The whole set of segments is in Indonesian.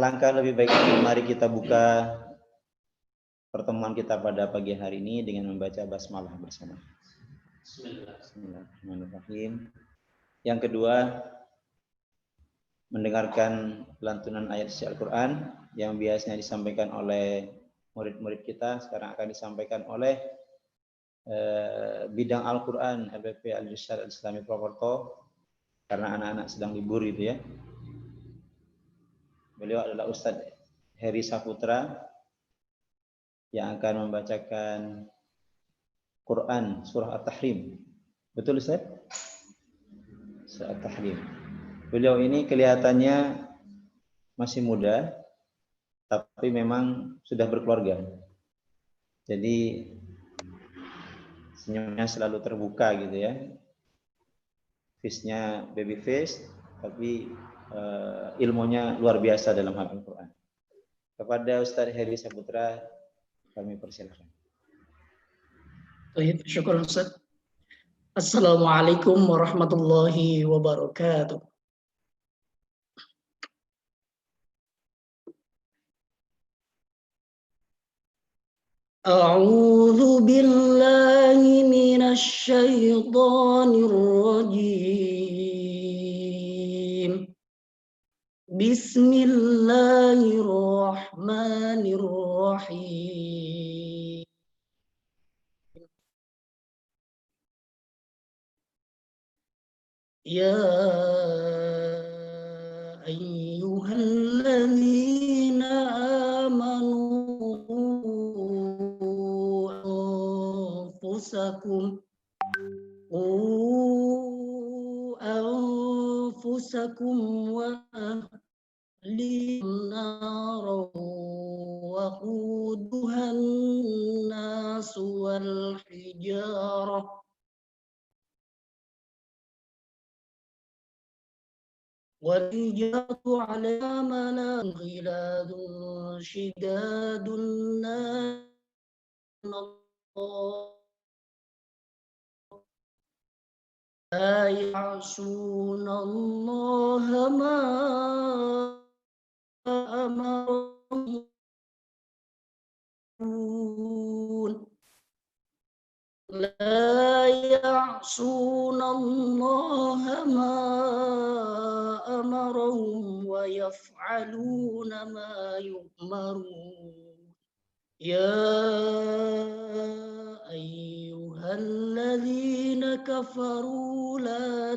alangkah lebih baik mari kita buka pertemuan kita pada pagi hari ini dengan membaca basmalah bersama. Bismillahirrahmanirrahim. Yang kedua, mendengarkan lantunan ayat suci Al-Quran yang biasanya disampaikan oleh murid-murid kita, sekarang akan disampaikan oleh bidang Al-Quran LPP Al-Irsyad Al-Islami Purwokerto, karena anak-anak sedang libur gitu ya. Beliau adalah Ustadz Heri Saputra yang akan membacakan Quran surah At-Tahrim. Betul Ustaz? Surah At-Tahrim. Beliau ini kelihatannya masih muda, tapi memang sudah berkeluarga. Jadi senyumnya selalu terbuka gitu ya. Face-nya baby face, tapi ilmunya luar biasa dalam hal Al-Quran. Kepada Ustaz Heri Saputra kami persilakan. Baik, syukur Ustaz. Assalamualaikum warahmatullahi wabarakatuh. A'udzu billahi minasy syaithanir rajim. Bismillahirrahmanirrahim. Ya ayyuhalladzina amanu anfusakum wa ahlikum naran waquduhan nas wal hijarah والحجارة على ملأ غلاظ شداد لا يعصون الله ما أمرهم لا يعصون الله ما أمرهم ويفعلون ما يؤمرون يا أيها الذين كفروا لا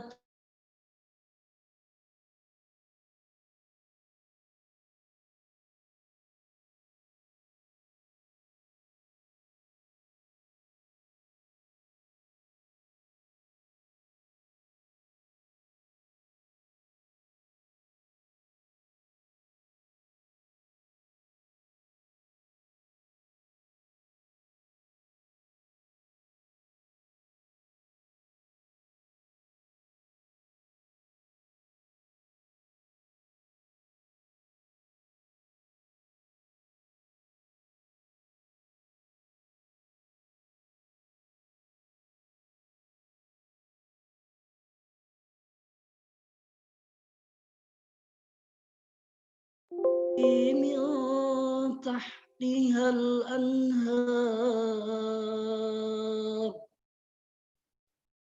من تحتها الأنهار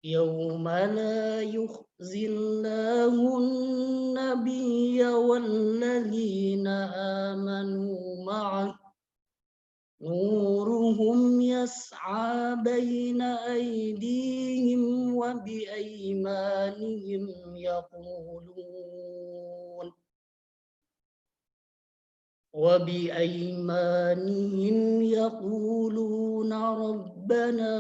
يوم لا يخزي الله النبي والذين آمنوا معه نورهم يسعى بين أيديهم وبأيمانهم يقولون ربنا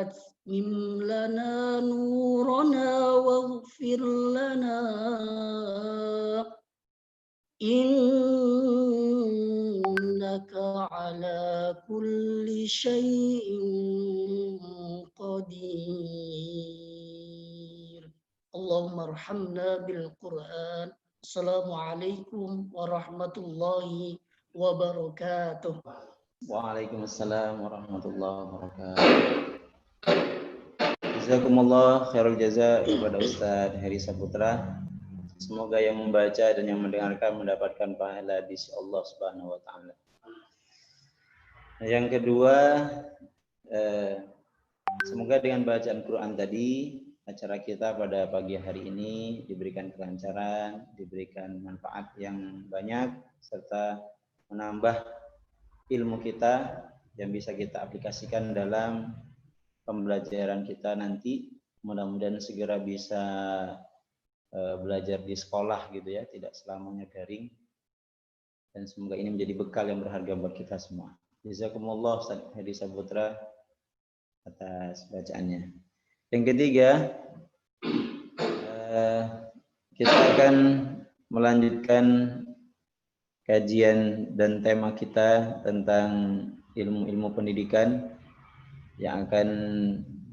أتمم لنا نورنا واغفر لنا إنك على كل شيء قدير اللهم ارحمنا بالقرآن. Assalamualaikum warahmatullahi wabarakatuh. Waalaikumsalam warahmatullahi wabarakatuh. Jazakumullah khairul jaza kepada Ustaz Heri Saputra Semoga yang membaca dan yang mendengarkan mendapatkan pahala di sisi Allah Subhanahu wa taala. Yang kedua, semoga dengan bacaan Quran tadi acara kita pada pagi hari ini diberikan kelancaran, diberikan manfaat yang banyak serta menambah ilmu kita yang bisa kita aplikasikan dalam pembelajaran kita nanti. Mudah-mudahan segera bisa belajar di sekolah gitu ya, tidak selamanya daring, dan semoga ini menjadi bekal yang berharga buat kita semua. Jazakumullah Ustaz Hedi Saputra atas bacaannya. Yang ketiga, kita akan melanjutkan kajian dan tema kita tentang ilmu-ilmu pendidikan yang akan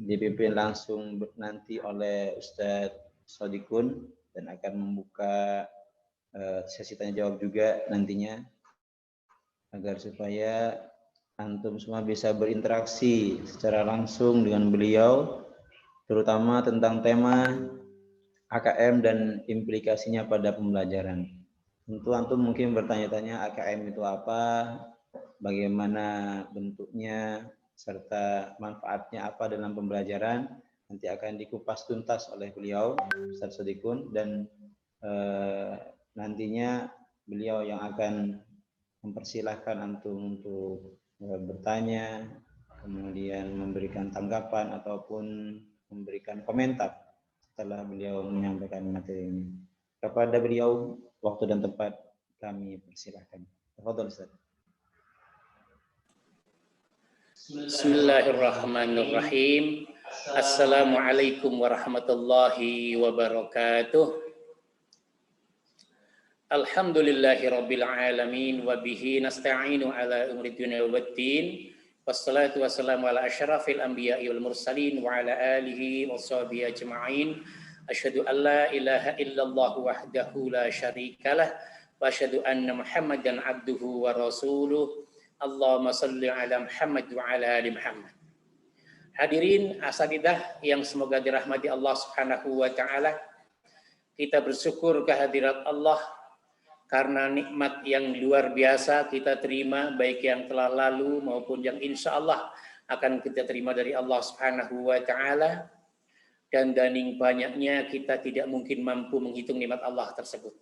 dipimpin langsung nanti oleh Ustadz Sodikun dan akan membuka sesi tanya jawab juga nantinya agar supaya antum semua bisa berinteraksi secara langsung dengan beliau, terutama tentang tema AKM dan implikasinya pada pembelajaran. Tentu antum mungkin bertanya-tanya AKM itu apa, bagaimana bentuknya, serta manfaatnya apa dalam pembelajaran. Nanti akan dikupas tuntas oleh beliau, Ustaz Sodikun, dan nantinya beliau yang akan mempersilahkan antum untuk bertanya, kemudian memberikan tanggapan ataupun memberikan komentar setelah beliau menyampaikan materi ini. Kepada beliau, waktu dan tempat kami persilahkan. Tafadhol Ustaz. Bismillahirrahmanirrahim. Assalamualaikum warahmatullahi wabarakatuh. Alhamdulillahirabbil alamin wa bihi nasta'inu ala umuri dunya waddin. Wassalatu wassalamu ala asyrafil anbiya'i wal mursalin wa ala alihi washabihi ajma'in. Asyhadu an la ilaha illallah wahdahu la syarikalah wa asyhadu anna Muhammadan abduhu wa rasuluh. Allahumma salli ala Muhammad wa ala ali Muhammad. Hadirin asatidzah yang semoga dirahmati Allah Subhanahu wa taala. Kita bersyukur kehadirat Allah karena nikmat yang luar biasa kita terima, baik yang telah lalu maupun yang insya Allah akan kita terima dari Allah Subhanahu wa taala. Dan daning banyaknya kita tidak mungkin mampu menghitung nikmat Allah tersebut.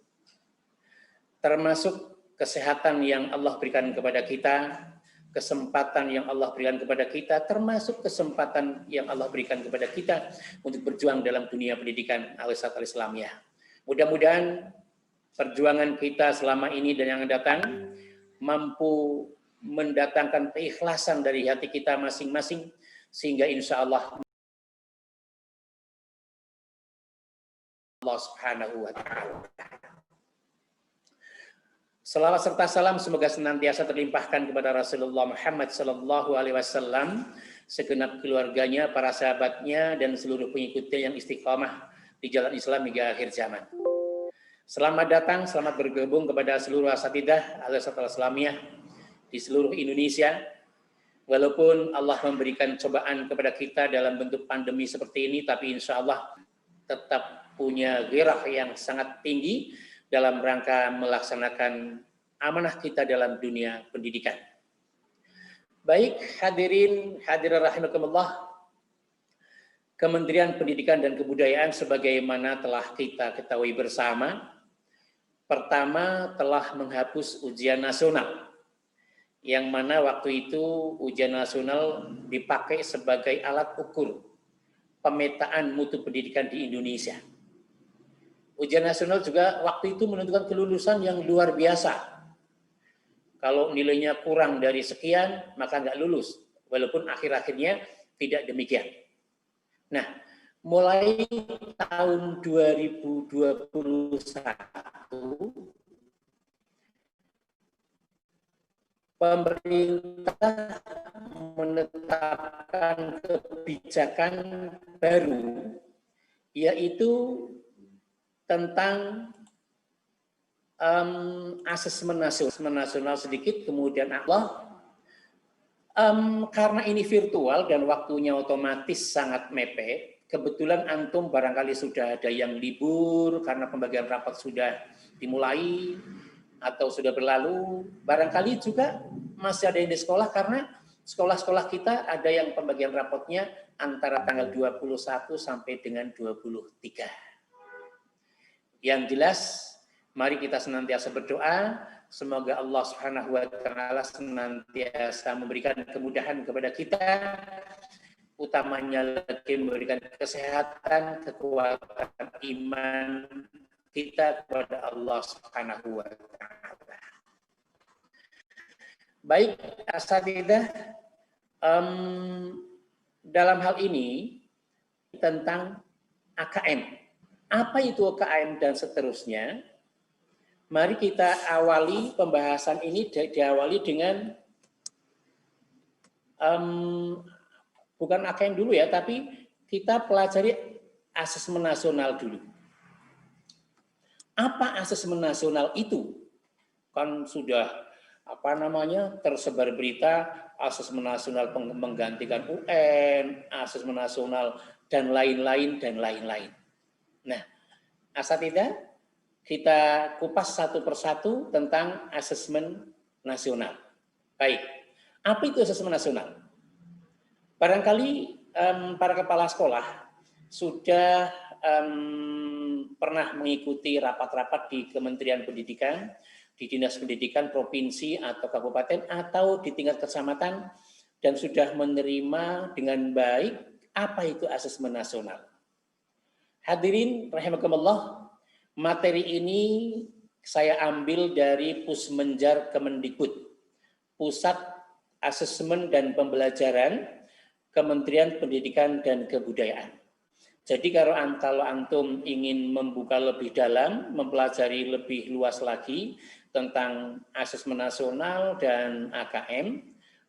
Termasuk kesehatan yang Allah berikan kepada kita, kesempatan yang Allah berikan kepada kita, termasuk kesempatan yang Allah berikan kepada kita untuk berjuang dalam dunia pendidikan al-Islamiyah. Mudah-mudahan perjuangan kita selama ini dan yang datang mampu mendatangkan keikhlasan dari hati kita masing-masing, sehingga insya Allah Allah Subhanahu wa taala. Selawat serta salam semoga senantiasa terlimpahkan kepada Rasulullah Muhammad sallallahu alaihi wasallam, segenap keluarganya, para sahabatnya, dan seluruh pengikutnya yang istiqamah di jalan Islam hingga akhir zaman. Selamat datang, selamat bergabung kepada seluruh asatidzah al-Islamiyah di seluruh Indonesia. Walaupun Allah memberikan cobaan kepada kita dalam bentuk pandemi seperti ini, tapi insya Allah tetap punya gairah yang sangat tinggi dalam rangka melaksanakan amanah kita dalam dunia pendidikan. Baik, hadirin hadirat rahimakumullah, Kementerian Pendidikan dan Kebudayaan sebagaimana telah kita ketahui bersama, pertama telah menghapus ujian nasional, yang mana waktu itu ujian nasional dipakai sebagai alat ukur pemetaan mutu pendidikan di Indonesia. Ujian nasional juga waktu itu menentukan kelulusan yang luar biasa. Kalau nilainya kurang dari sekian, maka nggak lulus. Walaupun akhir-akhirnya tidak demikian. Nah, mulai tahun 2021, pemerintah menetapkan kebijakan baru, yaitu tentang asesmen nasional sedikit, kemudian karena ini virtual dan waktunya otomatis sangat mepet, kebetulan antum barangkali sudah ada yang libur karena pembagian rapat sudah dimulai atau sudah berlalu, barangkali juga masih ada yang di sekolah karena sekolah-sekolah kita ada yang pembagian rapotnya antara tanggal 21 sampai dengan 23. Yang jelas, mari kita senantiasa berdoa, semoga Allah Subhanahu wa taala senantiasa memberikan kemudahan kepada kita, utamanya lagi memberikan kesehatan, kekuatan iman kita kepada Allah Subhanahu wa taala. Baik, asatidzah, dalam hal ini tentang AKM. Apa itu AKM dan seterusnya? Mari kita awali pembahasan ini diawali dengan bukan AKM dulu ya, tapi kita pelajari asesmen nasional dulu. Apa asesmen nasional itu? Kan sudah tersebar berita asesmen nasional menggantikan UN, asesmen nasional dan lain-lain dan lain-lain. Nah, asatidzah, kita kupas satu persatu tentang asesmen nasional. Baik, apa itu asesmen nasional? Barangkali para kepala sekolah sudah pernah mengikuti rapat-rapat di Kementerian Pendidikan, di Dinas Pendidikan Provinsi atau Kabupaten atau di tingkat kecamatan dan sudah menerima dengan baik apa itu asesmen nasional. Hadirin rahimakumullah, materi ini saya ambil dari Pusmenjar Kemendikbud, Pusat Asesmen dan Pembelajaran Kementerian Pendidikan dan Kebudayaan. Jadi kalau antum ingin membuka lebih dalam, mempelajari lebih luas lagi tentang asesmen nasional dan AKM,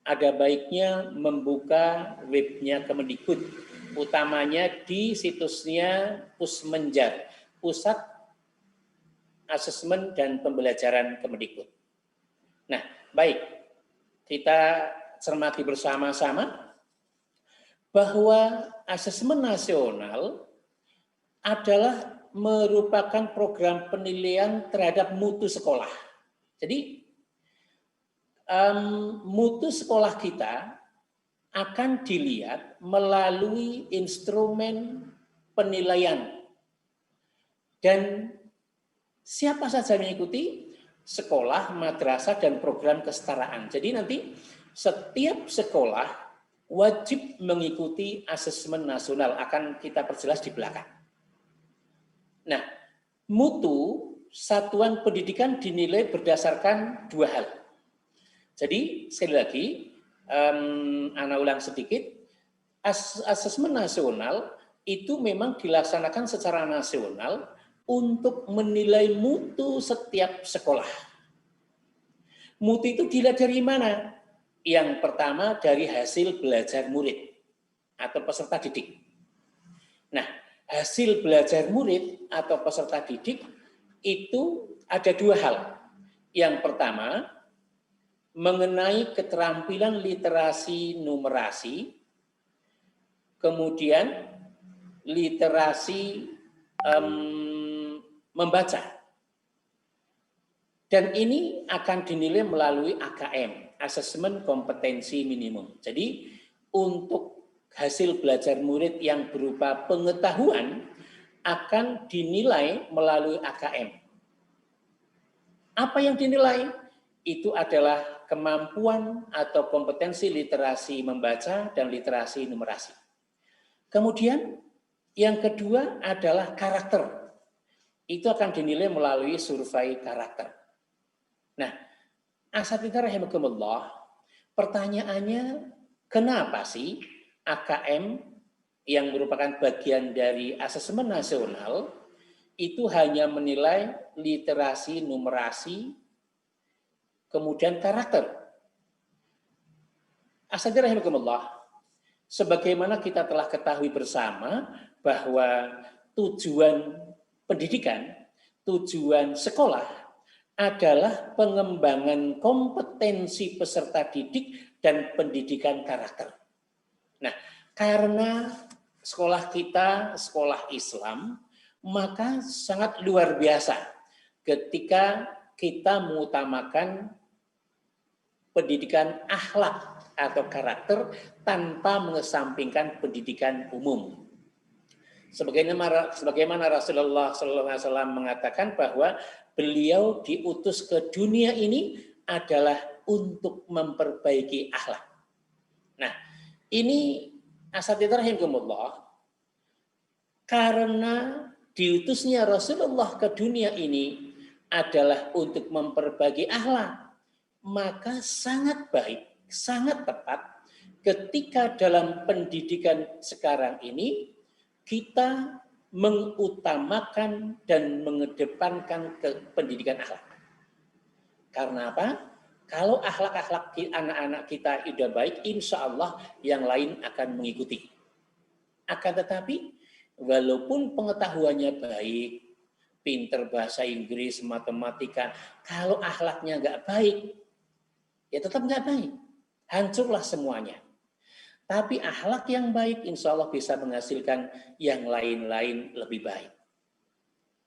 ada baiknya membuka webnya Kemendikbud, utamanya di situsnya Pusmenjar, Pusat Asesmen dan Pembelajaran Kemendikbud. Nah, baik, kita cermati bersama-sama bahwa asesmen nasional adalah merupakan program penilaian terhadap mutu sekolah. Jadi mutu sekolah kita akan dilihat melalui instrumen penilaian. Dan siapa saja mengikuti? Sekolah, madrasah, dan program kesetaraan. Jadi nanti setiap sekolah wajib mengikuti asesmen nasional, akan kita perjelas di belakang. Nah, mutu satuan pendidikan dinilai berdasarkan dua hal. Jadi sekali lagi, ana ulang sedikit, asesmen nasional itu memang dilaksanakan secara nasional untuk menilai mutu setiap sekolah. Mutu itu dilihat dari mana? Yang pertama dari hasil belajar murid atau peserta didik. Nah, hasil belajar murid atau peserta didik itu ada dua hal. Yang pertama, mengenai keterampilan literasi numerasi, kemudian literasi membaca. Dan ini akan dinilai melalui AKM, Asesmen Kompetensi Minimum. Jadi untuk hasil belajar murid yang berupa pengetahuan akan dinilai melalui AKM. Apa yang dinilai? Itu adalah kemampuan atau kompetensi literasi membaca dan literasi numerasi. Kemudian yang kedua adalah karakter. Itu akan dinilai melalui survei karakter. Nah, asatidzah rahimakumullah, pertanyaannya kenapa sih AKM yang merupakan bagian dari asesmen nasional itu hanya menilai literasi numerasi kemudian karakter? Asatidzah rahimakumullah, sebagaimana kita telah ketahui bersama bahwa tujuan pendidikan, tujuan sekolah adalah pengembangan kompetensi peserta didik dan pendidikan karakter. Nah, karena sekolah kita sekolah Islam, maka sangat luar biasa ketika kita mengutamakan pendidikan akhlak atau karakter tanpa mengesampingkan pendidikan umum. Sebagaimana Rasulullah SAW mengatakan bahwa beliau diutus ke dunia ini adalah untuk memperbaiki akhlak. Nah, ini asatidz rahimahumullah, karena diutusnya Rasulullah ke dunia ini adalah untuk memperbaiki akhlak, maka sangat baik, sangat tepat ketika dalam pendidikan sekarang ini kita mengutamakan dan mengedepankan pendidikan akhlak. Karena apa? Kalau akhlak-akhlak anak-anak kita sudah baik, insya Allah yang lain akan mengikuti. Akan tetapi, walaupun pengetahuannya baik, pinter bahasa Inggris, matematika, kalau akhlaknya nggak baik, ya tetap nggak baik. Hancurlah semuanya. Tapi akhlak yang baik insya Allah bisa menghasilkan yang lain-lain lebih baik.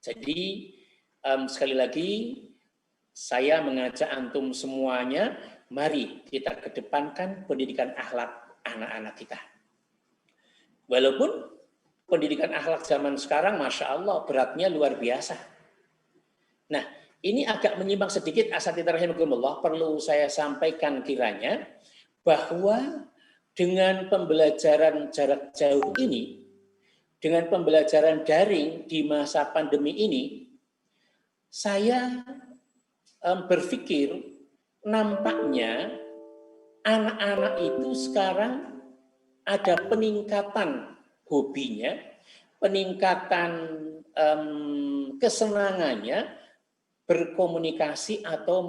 Jadi sekali lagi saya mengajak antum semuanya, mari kita kedepankan pendidikan akhlak anak-anak kita. Walaupun pendidikan akhlak zaman sekarang Masya Allah beratnya luar biasa. Nah, ini agak menyimpang sedikit asatidz rahimahumullah, perlu saya sampaikan kiranya bahwa dengan pembelajaran jarak jauh ini, dengan pembelajaran daring di masa pandemi ini, saya berpikir nampaknya anak-anak itu sekarang ada peningkatan hobinya, peningkatan kesenangannya berkomunikasi atau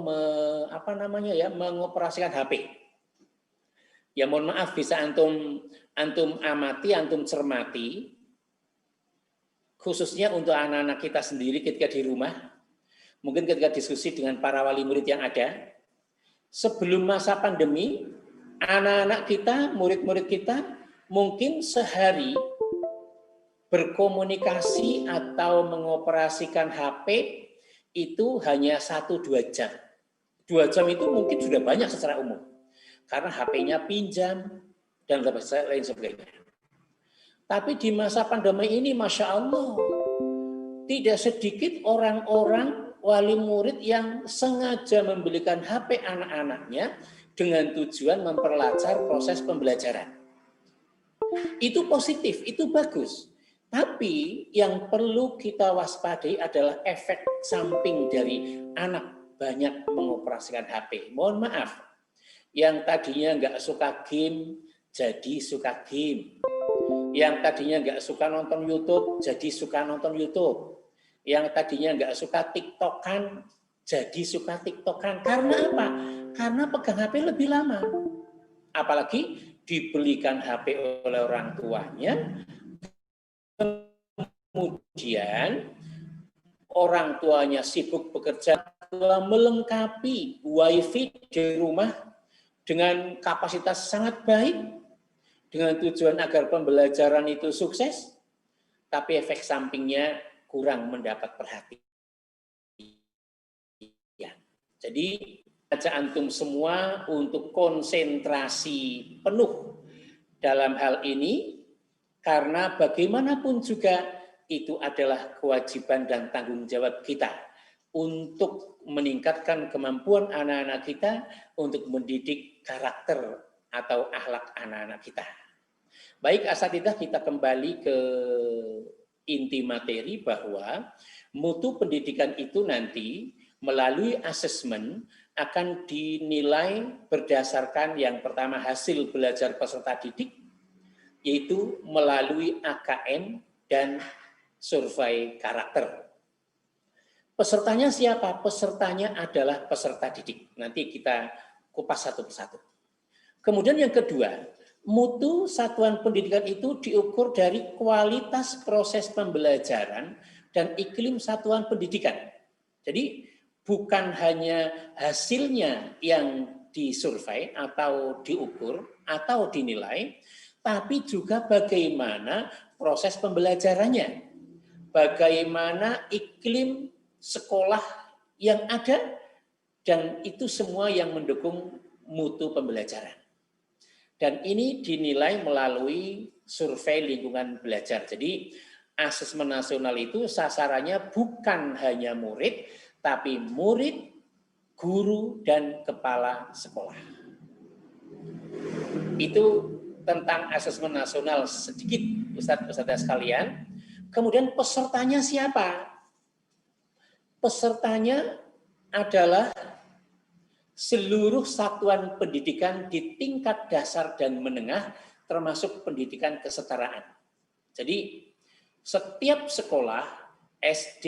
mengoperasikan HP. Ya mohon maaf, bisa antum amati, antum cermati, khususnya untuk anak-anak kita sendiri ketika di rumah, mungkin ketika diskusi dengan para wali murid yang ada, sebelum masa pandemi, anak-anak kita, murid-murid kita, mungkin sehari berkomunikasi atau mengoperasikan HP itu hanya 1-2 jam. 2 jam itu mungkin sudah banyak secara umum. Karena HP-nya pinjam, dan lain sebagainya. Tapi di masa pandemi ini, Masya Allah, tidak sedikit orang-orang wali murid yang sengaja membelikan HP anak-anaknya dengan tujuan memperlancar proses pembelajaran. Itu positif, itu bagus. Tapi yang perlu kita waspadai adalah efek samping dari anak banyak mengoperasikan HP. Mohon maaf, yang tadinya nggak suka game, jadi suka game. Yang tadinya nggak suka nonton YouTube, jadi suka nonton YouTube. Yang tadinya nggak suka TikTokan, jadi suka TikTokan. Karena apa? Karena pegang HP lebih lama. Apalagi dibelikan HP oleh orang tuanya, kemudian orang tuanya sibuk bekerja, melengkapi wifi di rumah dengan kapasitas sangat baik, dengan tujuan agar pembelajaran itu sukses, tapi efek sampingnya kurang mendapat perhatian. Jadi, ajak antum semua untuk konsentrasi penuh dalam hal ini, karena bagaimanapun juga itu adalah kewajiban dan tanggung jawab kita untuk meningkatkan kemampuan anak-anak kita untuk mendidik karakter atau akhlak anak-anak kita. Baik asatidzah, kita kembali ke inti materi bahwa mutu pendidikan itu nanti melalui asesmen akan dinilai berdasarkan yang pertama hasil belajar peserta didik, yaitu melalui AKN dan survei karakter. Pesertanya siapa? Pesertanya adalah peserta didik. Nanti kita kupas satu persatu. Kemudian yang kedua, mutu satuan pendidikan itu diukur dari kualitas proses pembelajaran dan iklim satuan pendidikan. Jadi bukan hanya hasilnya yang disurvei atau diukur atau dinilai, tapi juga bagaimana proses pembelajarannya, bagaimana iklim sekolah yang ada, dan itu semua yang mendukung mutu pembelajaran. Dan ini dinilai melalui survei lingkungan belajar. Jadi asesmen nasional itu sasarannya bukan hanya murid, tapi murid, guru, dan kepala sekolah. Itu tentang asesmen nasional sedikit, Ustadz sekalian. Kemudian pesertanya siapa? Pesertanya adalah seluruh satuan pendidikan di tingkat dasar dan menengah, termasuk pendidikan kesetaraan. Jadi setiap sekolah SD,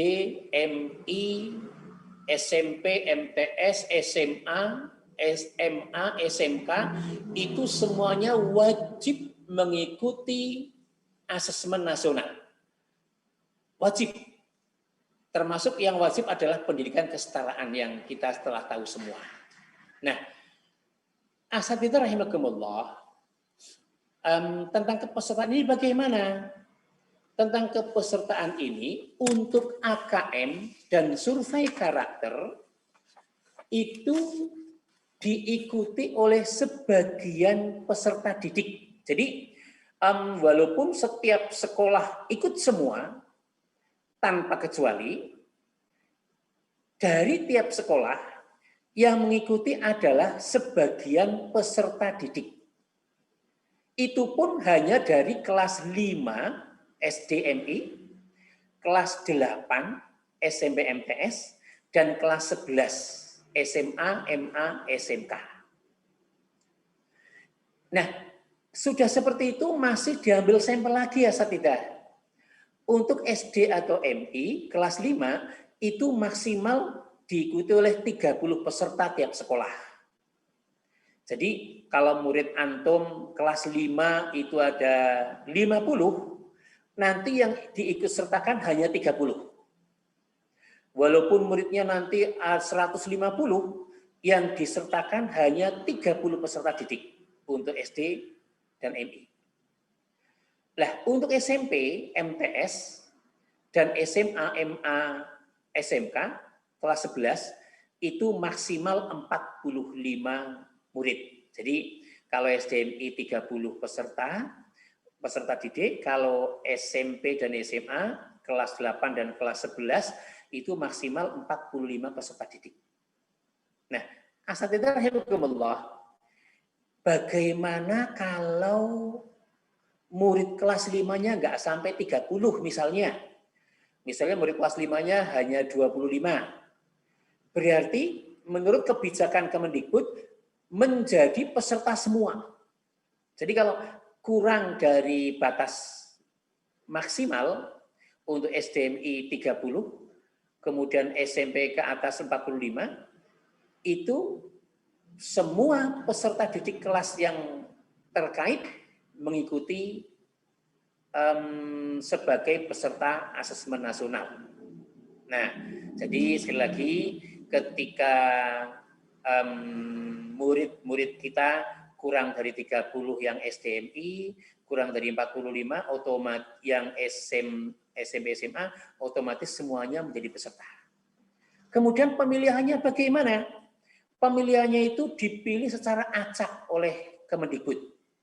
MI, SMP, MTS, SMA, SMA, SMK itu semuanya wajib mengikuti asesmen nasional. Wajib. Termasuk yang wajib adalah pendidikan kesetaraan yang kita telah tahu semua. Nah, asatidz rahimakumullah, tentang kepesertaan ini bagaimana? Tentang kepesertaan ini untuk AKM dan survei karakter itu diikuti oleh sebagian peserta didik. Jadi walaupun setiap sekolah ikut semua tanpa kecuali, dari tiap sekolah yang mengikuti adalah sebagian peserta didik. Itu pun hanya dari kelas 5 SDMI, kelas 8 SMP MTS, dan kelas 11 SMA, MA, SMK. Nah, sudah seperti itu masih diambil sampel lagi ya Satida. Untuk SD atau MI kelas 5 itu maksimal diikuti oleh 30 peserta tiap sekolah. Jadi kalau murid antum kelas 5 itu ada 50, nanti yang diikut sertakan hanya 30. Walaupun muridnya nanti 150, yang disertakan hanya 30 peserta didik untuk SD dan MI. Nah, untuk SMP, MTS, dan SMA, MA, SMK, kelas 11, itu maksimal 45 murid. Jadi, kalau SDMI 30 peserta didik, kalau SMP dan SMA, kelas 8 dan kelas 11, itu maksimal 45 peserta didik. Nah, asatidz rahimakumullah, bagaimana kalau murid kelas 5-nya nggak sampai 30 misalnya? Misalnya murid kelas 5-nya hanya 25. Berarti menurut kebijakan Kemendikbud menjadi peserta semua. Jadi kalau kurang dari batas maksimal untuk SDMI 30, kemudian SMP ke atas 45, itu semua peserta didik kelas yang terkait mengikuti sebagai peserta asesmen nasional. Nah, jadi sekali lagi ketika murid-murid kita kurang dari 30 yang SDMI, kurang dari 45 otomatis yang SMP SMA otomatis semuanya menjadi peserta. Kemudian pemilihannya bagaimana? Pemilihannya itu dipilih secara acak oleh Kemendikbud.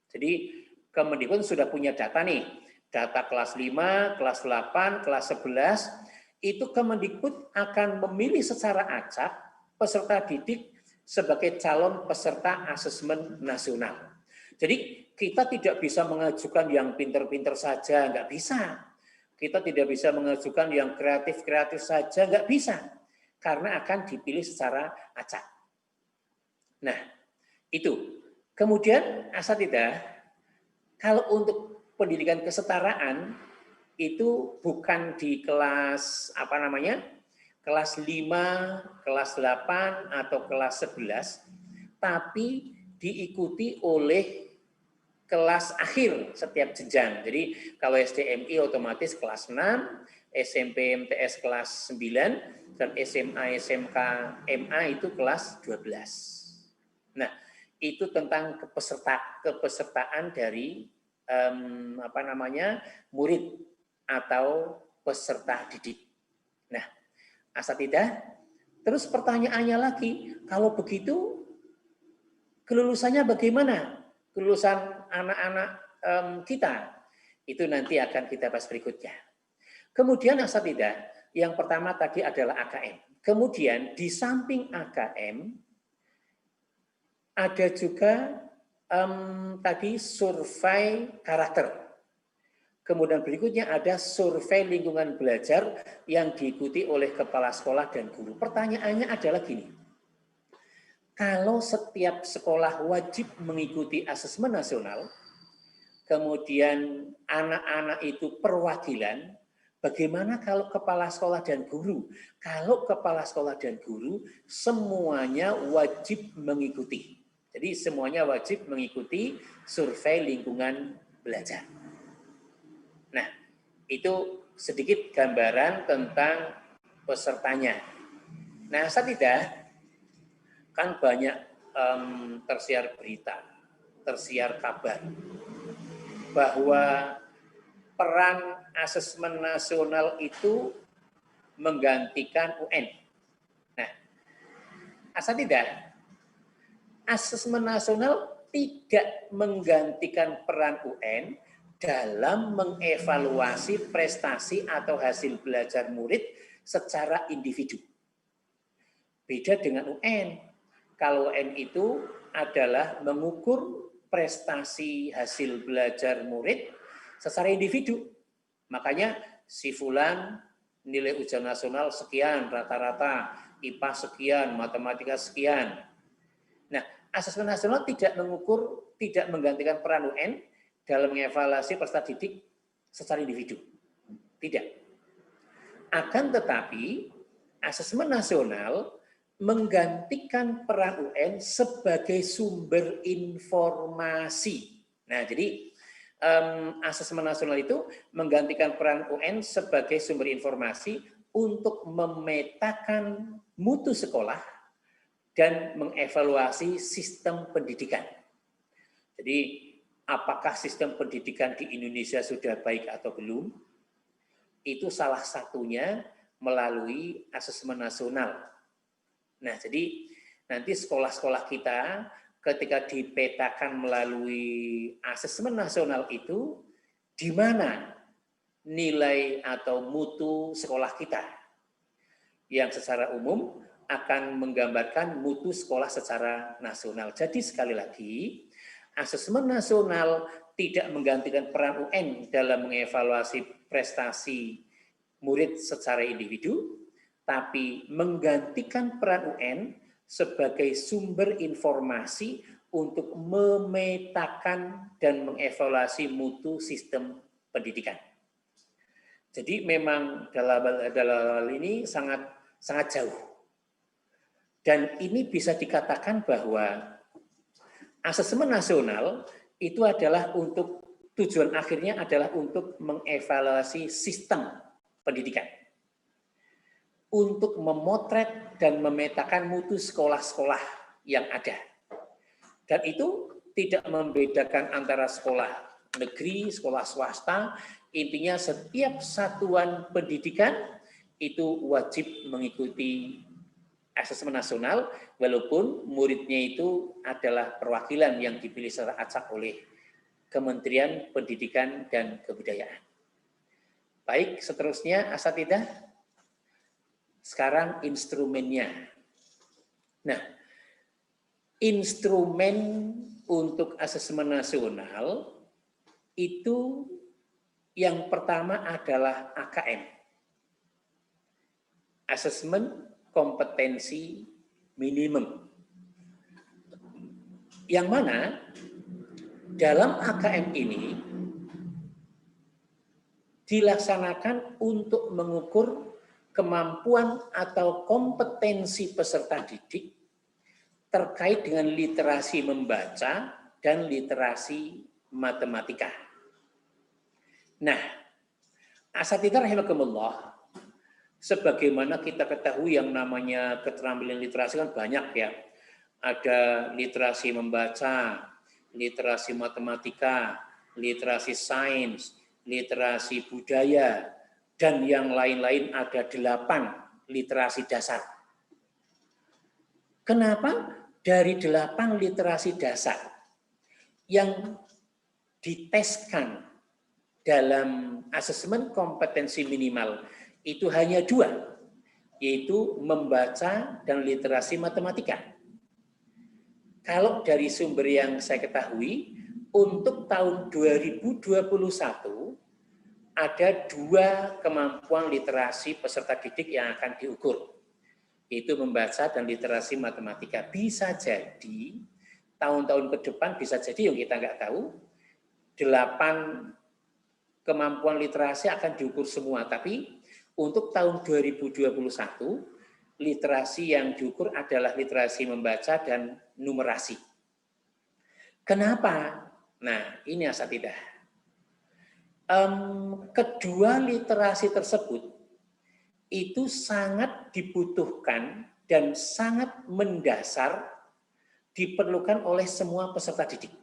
Jadi Kemendikbud sudah punya data nih, data kelas 5, kelas 8, kelas 11, itu Kemendikbud akan memilih secara acak peserta didik sebagai calon peserta asesmen nasional. Jadi kita tidak bisa mengajukan yang pinter-pinter saja, nggak bisa. Kita tidak bisa mengajukan yang kreatif-kreatif saja, nggak bisa. Karena akan dipilih secara acak. Nah, itu. Kemudian asatidz, kalau untuk pendidikan kesetaraan itu bukan di kelas kelas 5, kelas 8 atau kelas 11, tapi diikuti oleh kelas akhir setiap jenjang. Jadi kalau SDMI otomatis kelas 6, SMP MTS kelas 9, dan SMA SMK MA itu kelas 12. Nah, itu tentang kepesertaan dari murid atau peserta didik. Nah, asatidzah, terus pertanyaannya lagi, kalau begitu kelulusannya bagaimana? Kelulusan anak-anak kita itu nanti akan kita bahas berikutnya. Kemudian asatidzah, yang pertama tadi adalah AKM. Kemudian di samping AKM ada juga tadi survei karakter. Kemudian berikutnya ada survei lingkungan belajar yang diikuti oleh kepala sekolah dan guru. Pertanyaannya adalah gini, kalau setiap sekolah wajib mengikuti asesmen nasional, kemudian anak-anak itu perwakilan, bagaimana kalau kepala sekolah dan guru? Kalau kepala sekolah dan guru semuanya wajib mengikuti. Jadi semuanya wajib mengikuti survei lingkungan belajar. Nah, itu sedikit gambaran tentang pesertanya. Nah, asatidzah, kan banyak tersiar berita, tersiar kabar bahwa peran asesmen nasional itu menggantikan UN. Nah, asatidzah, asesmen nasional tidak menggantikan peran UN dalam mengevaluasi prestasi atau hasil belajar murid secara individu. Beda dengan UN. Kalau UN itu adalah mengukur prestasi hasil belajar murid secara individu. Makanya si fulan nilai ujian nasional sekian, rata-rata IPA sekian, matematika sekian. Nah, asesmen nasional tidak mengukur, tidak menggantikan peran UN dalam mengevaluasi peserta didik secara individu. Tidak. Akan tetapi, asesmen nasional menggantikan peran UN sebagai sumber informasi. Nah, jadi asesmen nasional itu menggantikan peran UN sebagai sumber informasi untuk memetakan mutu sekolah dan mengevaluasi sistem pendidikan. Jadi, apakah sistem pendidikan di Indonesia sudah baik atau belum? Itu salah satunya melalui asesmen nasional. Nah, jadi nanti sekolah-sekolah kita ketika dipetakan melalui asesmen nasional itu, di mana nilai atau mutu sekolah kita yang secara umum akan menggambarkan mutu sekolah secara nasional. Jadi sekali lagi, asesmen nasional tidak menggantikan peran UN dalam mengevaluasi prestasi murid secara individu, tapi menggantikan peran UN sebagai sumber informasi untuk memetakan dan mengevaluasi mutu sistem pendidikan. Jadi memang dalam hal ini sangat jauh. Dan ini bisa dikatakan bahwa asesmen nasional itu adalah untuk tujuan akhirnya adalah untuk mengevaluasi sistem pendidikan. Untuk memotret dan memetakan mutu sekolah-sekolah yang ada. Dan itu tidak membedakan antara sekolah negeri, sekolah swasta, intinya setiap satuan pendidikan itu wajib mengikuti asesmen nasional, walaupun muridnya itu adalah perwakilan yang dipilih secara acak oleh Kementerian Pendidikan dan Kebudayaan. Baik, seterusnya asatidzah. Sekarang instrumennya. Nah, instrumen untuk asesmen nasional itu yang pertama adalah AKM. Asesmen kompetensi minimum. Yang mana dalam AKM ini dilaksanakan untuk mengukur kemampuan atau kompetensi peserta didik terkait dengan literasi membaca dan literasi matematika. Nah, asatidzah rahimakumullah, sebagaimana kita ketahui yang namanya keterampilan literasi kan banyak ya. Ada literasi membaca, literasi matematika, literasi sains, literasi budaya, dan yang lain-lain ada 8 literasi dasar. Kenapa? Dari 8 literasi dasar yang diteskan dalam asesmen kompetensi minimal itu hanya 2, yaitu membaca dan literasi matematika. Kalau dari sumber yang saya ketahui, untuk tahun 2021 ada 2 kemampuan literasi peserta didik yang akan diukur, yaitu membaca dan literasi matematika. Bisa jadi tahun-tahun ke depan, bisa jadi yang kita nggak tahu, 8 kemampuan literasi akan diukur semua, tapi untuk tahun 2021 literasi yang diukur adalah literasi membaca dan numerasi. Kenapa? Nah, ini asatidah. Kedua literasi tersebut itu sangat dibutuhkan dan sangat mendasar diperlukan oleh semua peserta didik.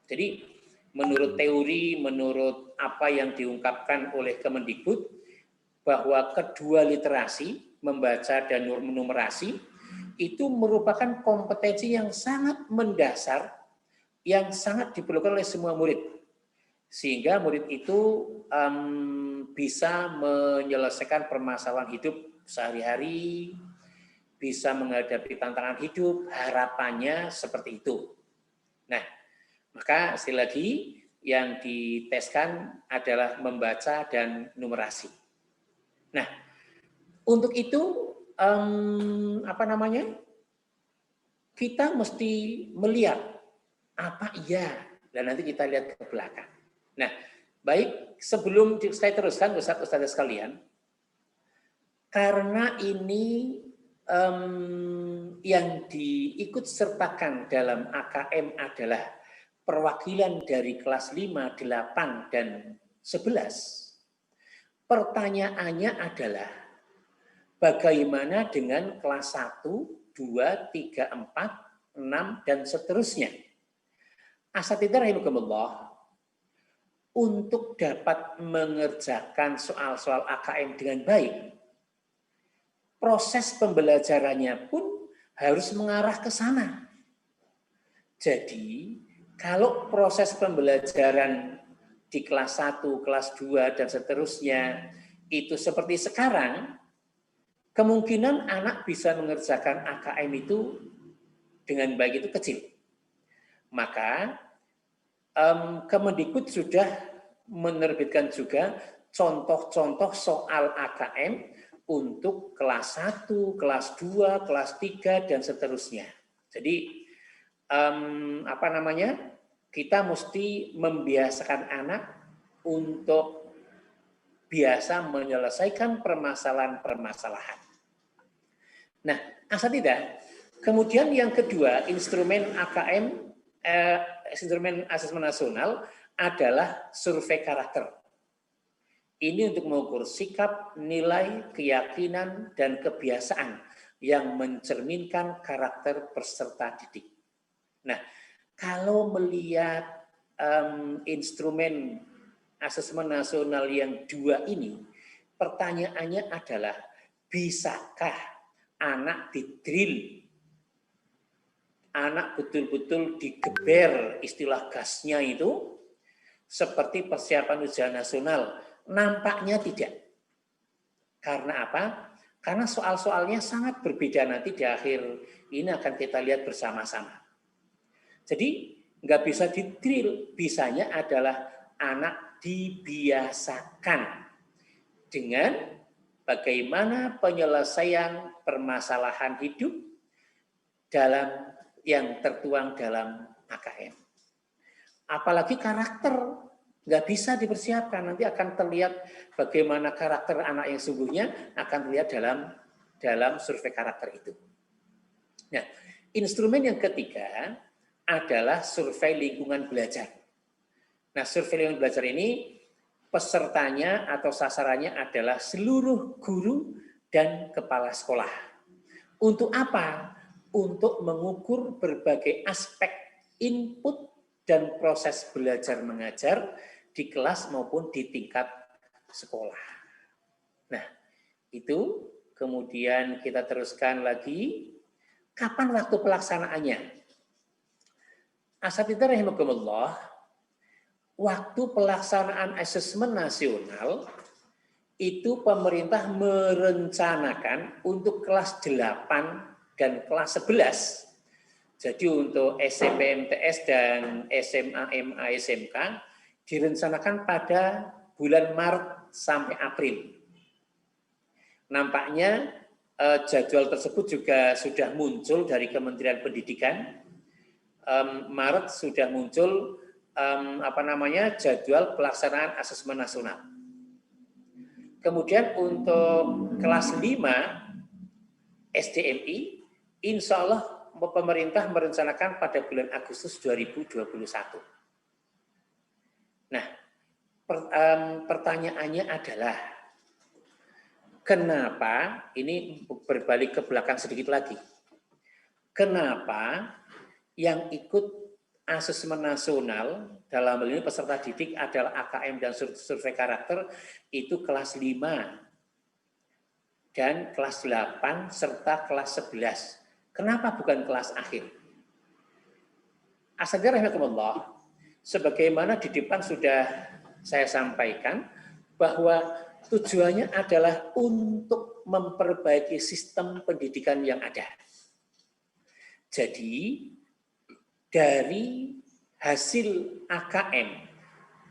Jadi menurut teori, menurut apa yang diungkapkan oleh Kemendikbud, bahwa kedua literasi, membaca dan numerasi, itu merupakan kompetensi yang sangat mendasar, yang sangat diperlukan oleh semua murid. Sehingga murid itu bisa menyelesaikan permasalahan hidup sehari-hari, bisa menghadapi tantangan hidup, harapannya seperti itu. Nah, maka sekali lagi yang diteskan adalah membaca dan numerasi. Nah, untuk itu kita mesti melihat apa iya, dan nanti kita lihat ke belakang. Nah, baik, sebelum saya teruskan Ustaz-Ustaz sekalian, karena ini yang diikut sertakan dalam AKM adalah perwakilan dari kelas 5, 8, dan 11. Pertanyaannya adalah bagaimana dengan kelas 1, 2, 3, 4, 6, dan seterusnya. Asatidzah rahimakumullah, untuk dapat mengerjakan soal-soal AKM dengan baik, proses pembelajarannya pun harus mengarah ke sana. Jadi, kalau proses pembelajaran di kelas 1, kelas 2, dan seterusnya itu seperti sekarang, kemungkinan anak bisa mengerjakan AKM itu dengan baik itu kecil. Maka Kemendikbud sudah menerbitkan juga contoh-contoh soal AKM untuk kelas 1, kelas 2, kelas 3, dan seterusnya. Jadi, kita mesti membiasakan anak untuk biasa menyelesaikan permasalahan-permasalahan. Nah, asatidzah, kemudian yang kedua, instrumen AKM, instrumen asesmen nasional adalah survei karakter. Ini untuk mengukur sikap, nilai, keyakinan, dan kebiasaan yang mencerminkan karakter peserta didik. Nah, kalau melihat instrumen asesmen nasional yang 2 ini, pertanyaannya adalah, bisakah anak didrill, anak betul-betul digeber istilah gasnya itu seperti persiapan ujian nasional? Nampaknya tidak. Karena apa? Karena soal-soalnya sangat berbeda, nanti di akhir ini akan kita lihat bersama-sama. Jadi nggak bisa didrill, bisanya adalah anak dibiasakan dengan bagaimana penyelesaian permasalahan hidup dalam yang tertuang dalam AKM. Apalagi karakter nggak bisa dipersiapkan, nanti akan terlihat bagaimana karakter anak yang sungguhnya akan terlihat dalam survei karakter itu. Nah, instrumen yang ketiga adalah survei lingkungan belajar. Nah, survei lingkungan belajar ini pesertanya atau sasarannya adalah seluruh guru dan kepala sekolah. Untuk apa? Untuk mengukur berbagai aspek input dan proses belajar mengajar di kelas maupun di tingkat sekolah. Nah, itu kemudian kita teruskan lagi, kapan waktu pelaksanaannya? Asatidzah rahimakumullah, waktu pelaksanaan asesmen nasional itu pemerintah merencanakan untuk kelas 8 dan kelas 11. Jadi untuk SMP MTS dan SMA MA SMK direncanakan pada bulan Maret sampai April. Nampaknya jadwal tersebut juga sudah muncul dari Kementerian Pendidikan. Maret sudah muncul jadwal pelaksanaan asesmen nasional. Kemudian untuk kelas 5 SDMI, insya Allah pemerintah merencanakan pada bulan Agustus 2021. Nah, pertanyaannya adalah, kenapa, ini berbalik ke belakang sedikit lagi, kenapa yang ikut asesmen nasional dalam hal ini peserta didik adalah AKM dan survei karakter itu kelas 5 dan kelas 8 serta kelas 11. Kenapa bukan kelas akhir? Asatidzah rahimakumullah, sebagaimana di depan sudah saya sampaikan bahwa tujuannya adalah untuk memperbaiki sistem pendidikan yang ada. Jadi dari hasil AKM,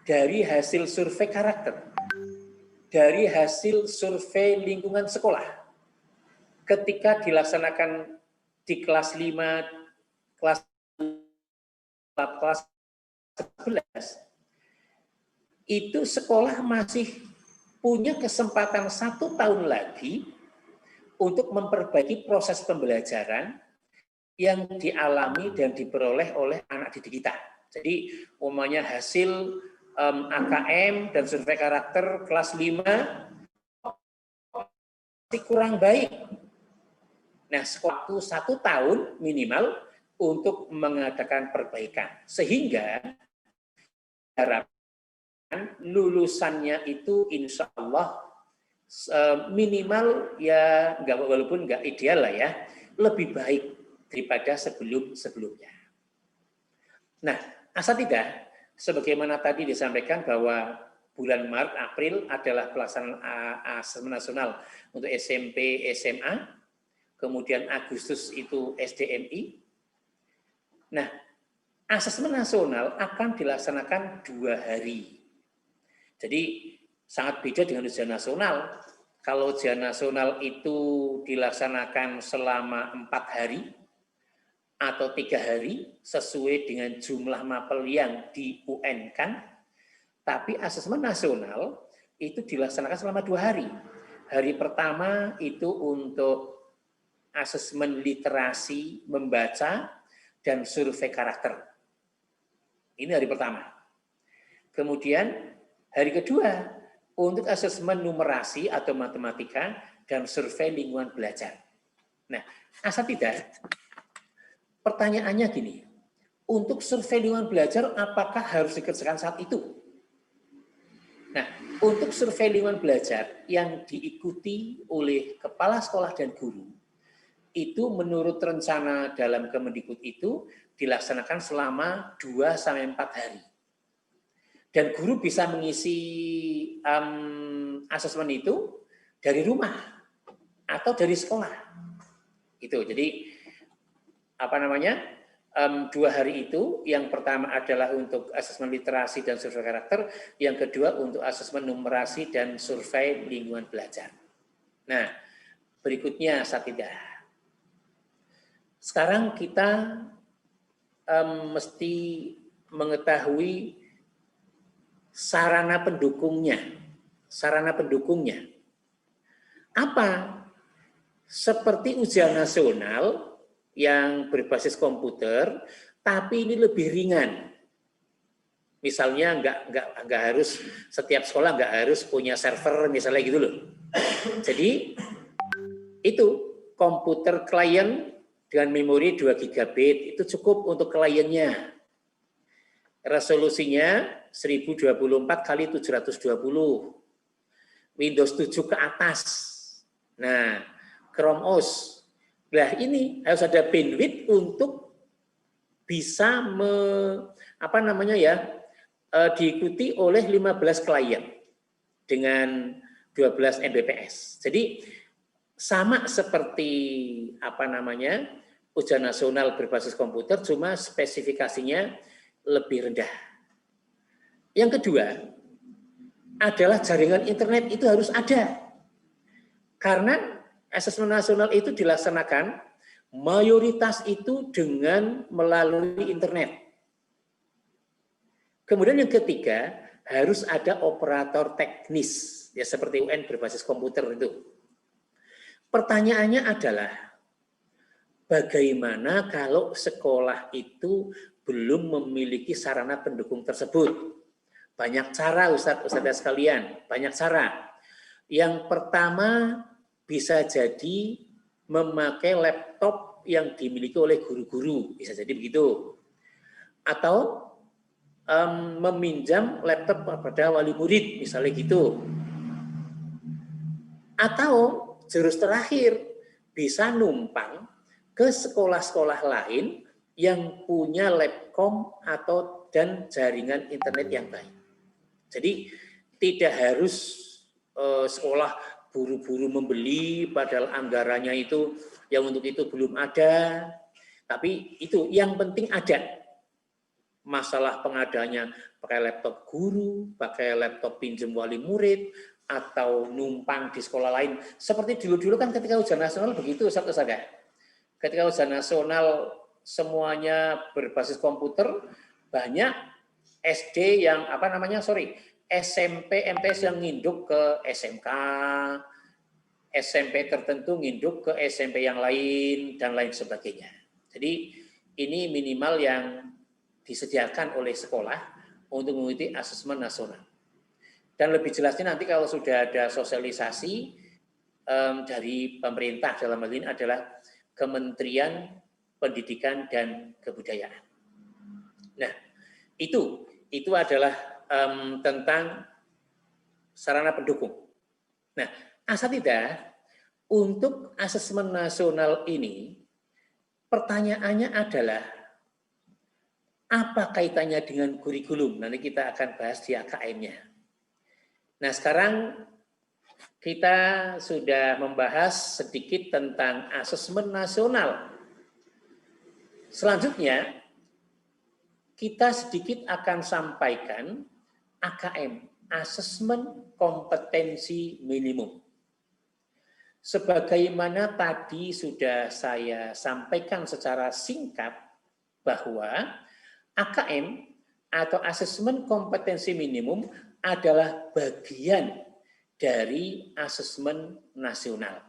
dari hasil survei karakter, dari hasil survei lingkungan sekolah, ketika dilaksanakan di kelas 5, kelas 11, itu sekolah masih punya kesempatan 1 tahun lagi untuk memperbaiki proses pembelajaran yang dialami dan diperoleh oleh anak didik kita. Jadi umumnya hasil AKM dan survei karakter kelas 5 masih kurang baik. Nah, waktu 1 tahun minimal untuk mengadakan perbaikan. Sehingga harapan lulusannya itu insya Allah minimal ya, walaupun nggak ideal lah ya, lebih baik daripada sebelumnya. Nah, asatidzah, sebagaimana tadi disampaikan bahwa bulan Maret, April adalah pelaksanaan asesmen nasional untuk SMP, SMA, kemudian Agustus itu SDMI. Nah, asesmen nasional akan dilaksanakan 2 hari. Jadi sangat beda dengan ujian nasional. Kalau ujian nasional itu dilaksanakan selama 4 hari, atau 3 hari sesuai dengan jumlah mapel yang di UN-kan, tapi asesmen nasional itu dilaksanakan selama 2 hari. Hari pertama itu untuk asesmen literasi, membaca, dan survei karakter. Ini hari pertama. Kemudian hari kedua untuk asesmen numerasi atau matematika dan survei lingkungan belajar. Nah, asatidzah, pertanyaannya gini, untuk survei lingkungan belajar apakah harus dikerjakan saat itu? Nah, untuk survei lingkungan belajar yang diikuti oleh kepala sekolah dan guru, itu menurut rencana dalam Kemendikbud itu dilaksanakan selama 2-4 hari. Dan guru bisa mengisi asesmen itu dari rumah atau dari sekolah. Itu, jadi 2 hari itu, yang pertama adalah untuk asesmen literasi dan survei karakter, yang kedua untuk asesmen numerasi dan survei lingkungan belajar. Nah, berikutnya asatidzah. Sekarang kita mesti mengetahui sarana pendukungnya. Sarana pendukungnya apa? Seperti ujian nasional yang berbasis komputer, tapi ini lebih ringan. Misalnya nggak harus, setiap sekolah nggak harus punya server misalnya gitu loh. Jadi itu komputer klien dengan memori 2 GB itu cukup untuk kliennya. Resolusinya 1024 kali 720. Windows 7 ke atas. Nah, Chrome OS. Nah, ini harus ada bandwidth untuk bisa diikuti oleh 15 klien dengan 12 Mbps. Jadi sama seperti ujian nasional berbasis komputer, cuma spesifikasinya lebih rendah. Yang kedua adalah jaringan internet itu harus ada. Karena asesmen nasional itu dilaksanakan mayoritas itu dengan melalui internet. Kemudian yang ketiga, harus ada operator teknis, ya seperti UN berbasis komputer itu. Pertanyaannya adalah, bagaimana kalau sekolah itu belum memiliki sarana pendukung tersebut? Banyak cara, Ustadz sekalian, banyak cara. Yang pertama bisa jadi memakai laptop yang dimiliki oleh guru-guru, bisa jadi begitu. Atau meminjam laptop kepada wali murid, misalnya gitu. Atau jurus terakhir, bisa numpang ke sekolah-sekolah lain yang punya labcom dan jaringan internet yang baik. Jadi tidak harus sekolah buru-buru membeli, padahal anggarannya itu yang untuk itu belum ada. Tapi itu yang penting ada. Masalah pengadanya pakai laptop guru, pakai laptop pinjam wali murid, atau numpang di sekolah lain. Seperti dulu-dulu kan ketika ujian nasional begitu, Ustaz. Ketika ujian nasional semuanya berbasis komputer, banyak SD yang SMP, MTS yang nginduk ke SMK, SMP tertentu nginduk ke SMP yang lain, dan lain sebagainya. Jadi ini minimal yang disediakan oleh sekolah untuk mengikuti asesmen nasional. Dan lebih jelasnya nanti kalau sudah ada sosialisasi dari pemerintah, dalam hal ini adalah Kementerian Pendidikan dan Kebudayaan. Nah, itu adalah tentang sarana pendukung. Nah, asatidzah, untuk asesmen nasional ini, pertanyaannya adalah, apa kaitannya dengan kurikulum? Nanti kita akan bahas di AKM-nya. Nah, sekarang kita sudah membahas sedikit tentang asesmen nasional. Selanjutnya, kita sedikit akan sampaikan AKM, asesmen kompetensi minimum. Sebagaimana tadi sudah saya sampaikan secara singkat bahwa AKM atau asesmen kompetensi minimum adalah bagian dari asesmen nasional.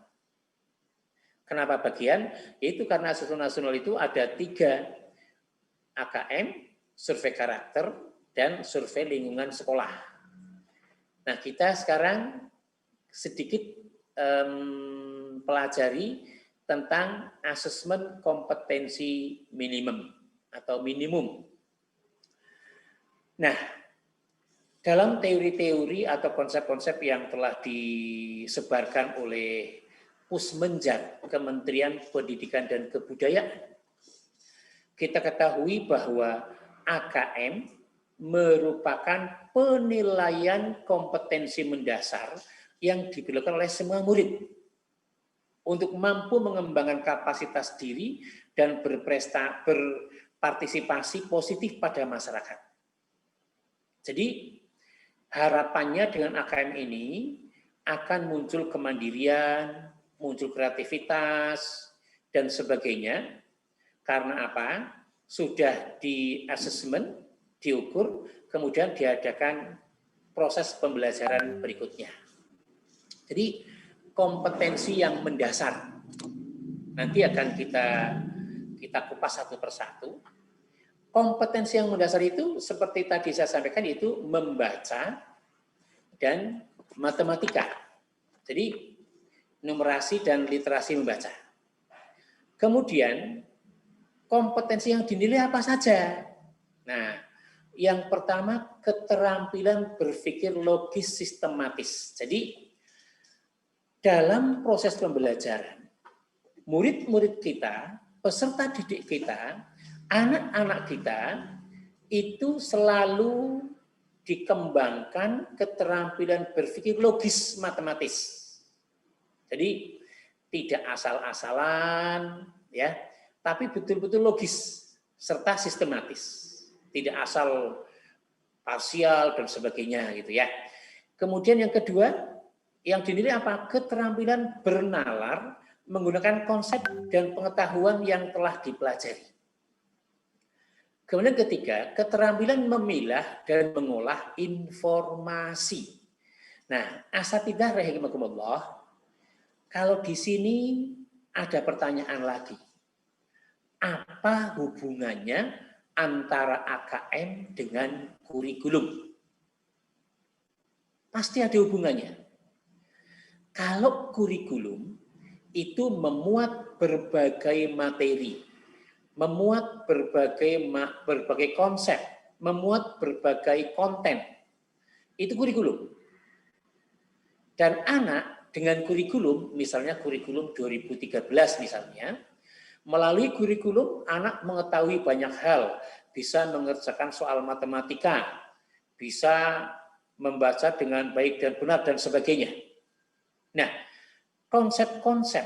Kenapa bagian? Itu karena asesmen nasional itu ada 3 AKM, survei karakter, dan survei lingkungan sekolah. Nah, kita sekarang sedikit pelajari tentang asesmen kompetensi minimum atau minimum. Nah, dalam teori-teori atau konsep-konsep yang telah disebarkan oleh Pusmenjak, Kementerian Pendidikan dan Kebudayaan, kita ketahui bahwa AKM merupakan penilaian kompetensi mendasar yang dilakukan oleh semua murid untuk mampu mengembangkan kapasitas diri dan berpartisipasi positif pada masyarakat. Jadi harapannya dengan AKM ini akan muncul kemandirian, muncul kreativitas, dan sebagainya. Karena apa? Sudah di asesmen, diukur, kemudian diadakan proses pembelajaran berikutnya. Jadi kompetensi yang mendasar nanti akan kita kupas satu persatu. Kompetensi yang mendasar itu seperti tadi saya sampaikan, itu membaca dan matematika. Jadi numerasi dan literasi membaca. Kemudian kompetensi yang dinilai apa saja? Nah, Yang pertama, keterampilan berpikir logis sistematis. Jadi, dalam proses pembelajaran, murid-murid kita, peserta didik kita, anak-anak kita, itu selalu dikembangkan keterampilan berpikir logis matematis. Jadi, tidak asal-asalan, ya, tapi betul-betul logis serta sistematis. Tidak asal parsial dan sebagainya gitu ya. Kemudian yang kedua, yang dinilai apa? Keterampilan bernalar menggunakan konsep dan pengetahuan yang telah dipelajari. Kemudian ketiga, keterampilan memilah dan mengolah informasi. Nah, asatidzah rahimakumullah, kalau di sini ada pertanyaan lagi. Apa hubungannya antara AKM dengan kurikulum? Pasti ada hubungannya. Kalau kurikulum itu memuat berbagai materi, memuat berbagai konsep, memuat berbagai konten, itu kurikulum. Dan anak dengan kurikulum, misalnya kurikulum 2013 misalnya, melalui kurikulum anak mengetahui banyak hal, bisa mengerjakan soal matematika, bisa membaca dengan baik dan benar dan sebagainya. Nah, konsep-konsep,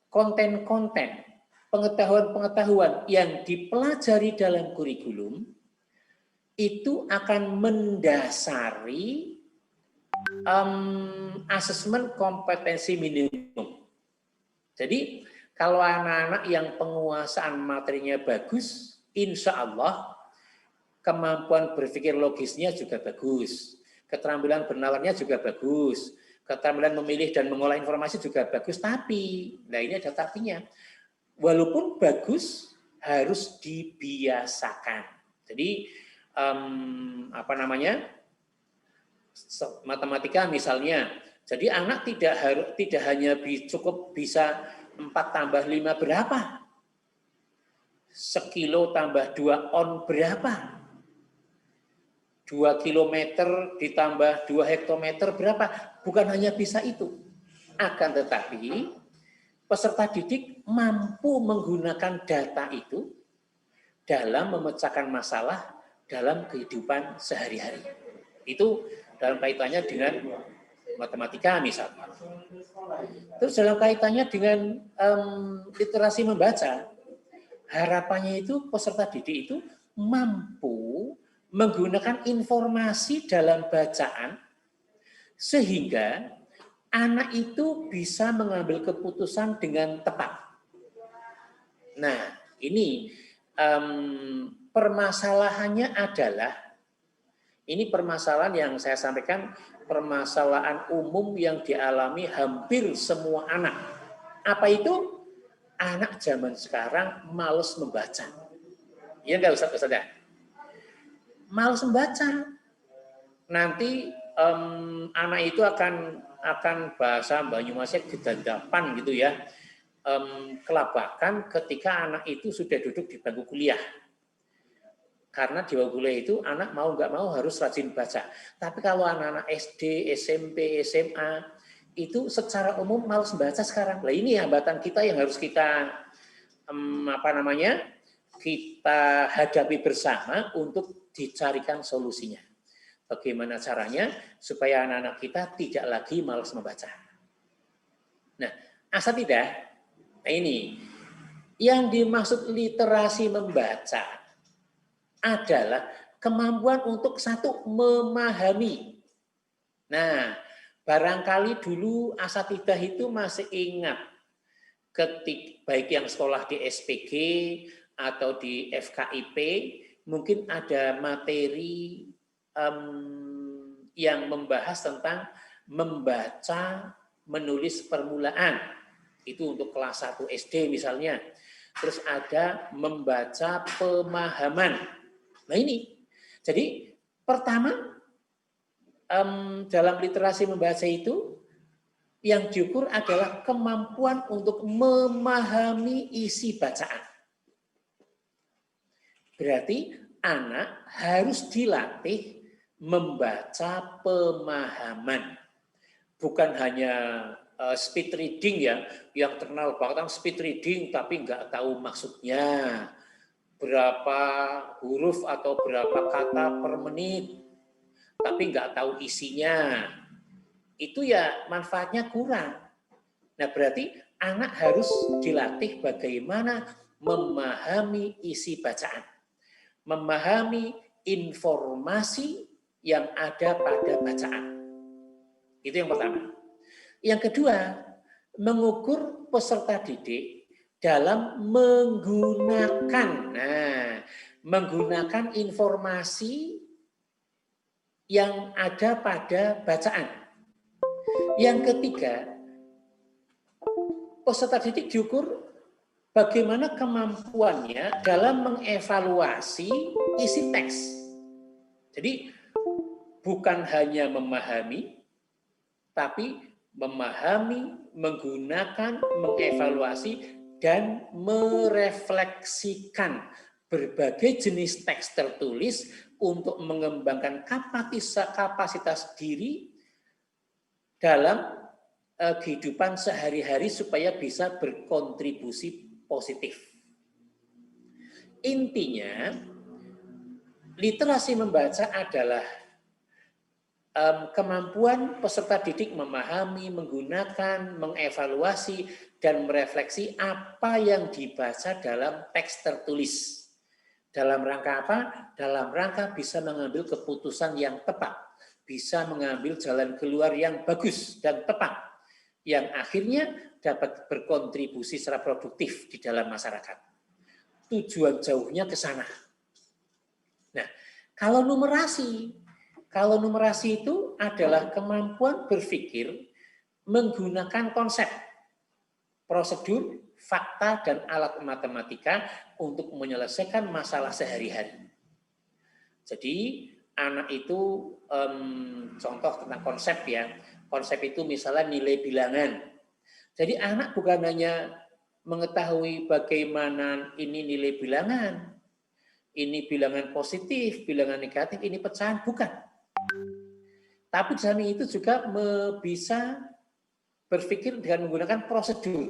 konten-konten, pengetahuan-pengetahuan yang dipelajari dalam kurikulum itu akan mendasari asesmen kompetensi minimum. Jadi, kalau anak-anak yang penguasaan materinya bagus, insya Allah kemampuan berpikir logisnya juga bagus, keterampilan bernalarnya juga bagus, keterampilan memilih dan mengolah informasi juga bagus. Tapi, nah ini ada tapinya. Walaupun bagus, harus dibiasakan. Jadi, matematika misalnya. Jadi anak tidak hanya cukup bisa 4 tambah 5 berapa? Sekilo tambah 2 on berapa? 2 kilometer ditambah 2 hektometer berapa? Bukan hanya bisa itu. Akan tetapi, peserta didik mampu menggunakan data itu dalam memecahkan masalah dalam kehidupan sehari-hari. Itu dalam kaitannya dengan matematika misalnya. Terus dalam kaitannya dengan literasi membaca, harapannya itu peserta didik itu mampu menggunakan informasi dalam bacaan sehingga anak itu bisa mengambil keputusan dengan tepat. Nah, ini permasalahannya adalah, ini permasalahan yang saya sampaikan, permasalahan umum yang dialami hampir semua anak. Apa itu? Anak zaman sekarang malas membaca. Iya nggak Ustaz ya? Malas membaca. Nanti anak itu akan bahasa Banyumasnya gedadapan gitu ya. Kelabakan ketika anak itu sudah duduk di bangku kuliah. Karena di bangku kuliah itu anak mau nggak mau harus rajin baca. Tapi kalau anak-anak SD, SMP, SMA itu secara umum malas membaca sekarang. Nah ini hambatan kita yang harus kita kita hadapi bersama untuk dicarikan solusinya. Bagaimana caranya supaya anak-anak kita tidak lagi malas membaca. Nah, asatidzah, nah ini yang dimaksud literasi membaca adalah kemampuan untuk satu memahami. Nah, barangkali dulu asatidzah itu masih ingat baik yang sekolah di SPG atau di FKIP mungkin ada materi yang membahas tentang membaca, menulis permulaan. Itu untuk kelas 1 SD misalnya. Terus ada membaca pemahaman. Nah ini, jadi pertama dalam literasi membaca itu yang diukur adalah kemampuan untuk memahami isi bacaan. Berarti anak harus dilatih membaca pemahaman. Bukan hanya speed reading ya, yang terkenal banget speed reading tapi nggak tahu maksudnya. Berapa huruf atau berapa kata per menit, tapi nggak tahu isinya. Itu ya manfaatnya kurang. Nah berarti anak harus dilatih bagaimana memahami isi bacaan. Memahami informasi yang ada pada bacaan. Itu yang pertama. Yang kedua, mengukur peserta didik dalam menggunakan informasi yang ada pada bacaan. Yang ketiga, peserta didik diukur bagaimana kemampuannya dalam mengevaluasi isi teks. Jadi bukan hanya memahami, tapi memahami, menggunakan, mengevaluasi, dan merefleksikan berbagai jenis teks tertulis untuk mengembangkan kapasitas diri dalam kehidupan sehari-hari supaya bisa berkontribusi positif. Intinya, literasi membaca adalah kemampuan peserta didik memahami, menggunakan, mengevaluasi, dan merefleksi apa yang dibaca dalam teks tertulis. Dalam rangka apa? Dalam rangka bisa mengambil keputusan yang tepat, bisa mengambil jalan keluar yang bagus dan tepat, yang akhirnya dapat berkontribusi secara produktif di dalam masyarakat. Tujuan jauhnya ke sana. Nah, kalau numerasi itu adalah kemampuan berpikir menggunakan konsep, prosedur, fakta, dan alat matematika untuk menyelesaikan masalah sehari-hari. Jadi anak itu contoh tentang konsep ya. Konsep itu misalnya nilai bilangan. Jadi anak bukan hanya mengetahui bagaimana ini nilai bilangan, ini bilangan positif, bilangan negatif, ini pecahan, bukan. Tapi di samping itu juga bisa berpikir dengan menggunakan prosedur.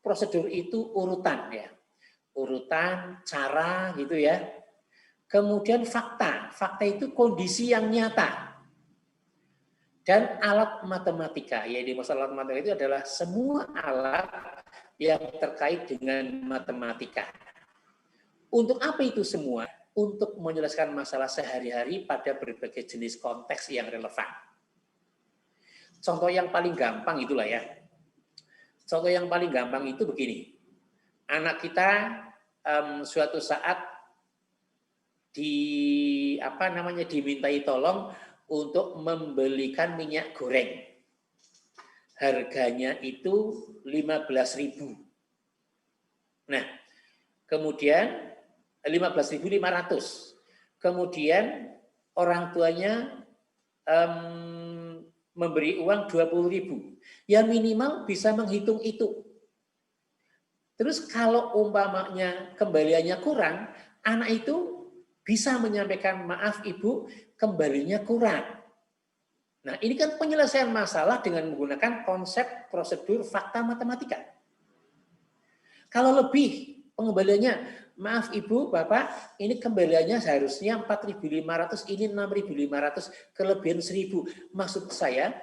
Prosedur itu urutan ya. Urutan, cara gitu ya. Kemudian fakta. Fakta itu kondisi yang nyata. Dan alat matematika. Yaitu masalah matematika itu adalah semua alat yang terkait dengan matematika. Untuk apa itu semua? Untuk menyelesaikan masalah sehari-hari pada berbagai jenis konteks yang relevan. Contoh yang paling gampang itulah ya. Contoh yang paling gampang itu begini. Anak kita suatu saat dimintai tolong untuk membelikan minyak goreng. Harganya itu 15.000. Nah, kemudian 15.500. Kemudian orang tuanya memberi uang 20.000. Ya minimal bisa menghitung itu. Terus kalau umpamanya kembaliannya kurang, anak itu bisa menyampaikan, maaf ibu, kembalinya kurang. Nah ini kan penyelesaian masalah dengan menggunakan konsep, prosedur, fakta, matematika. Kalau lebih pengembaliannya, maaf ibu, bapak, ini kembaliannya seharusnya 4.500, ini 6.500, kelebihan 1.000. Maksud saya,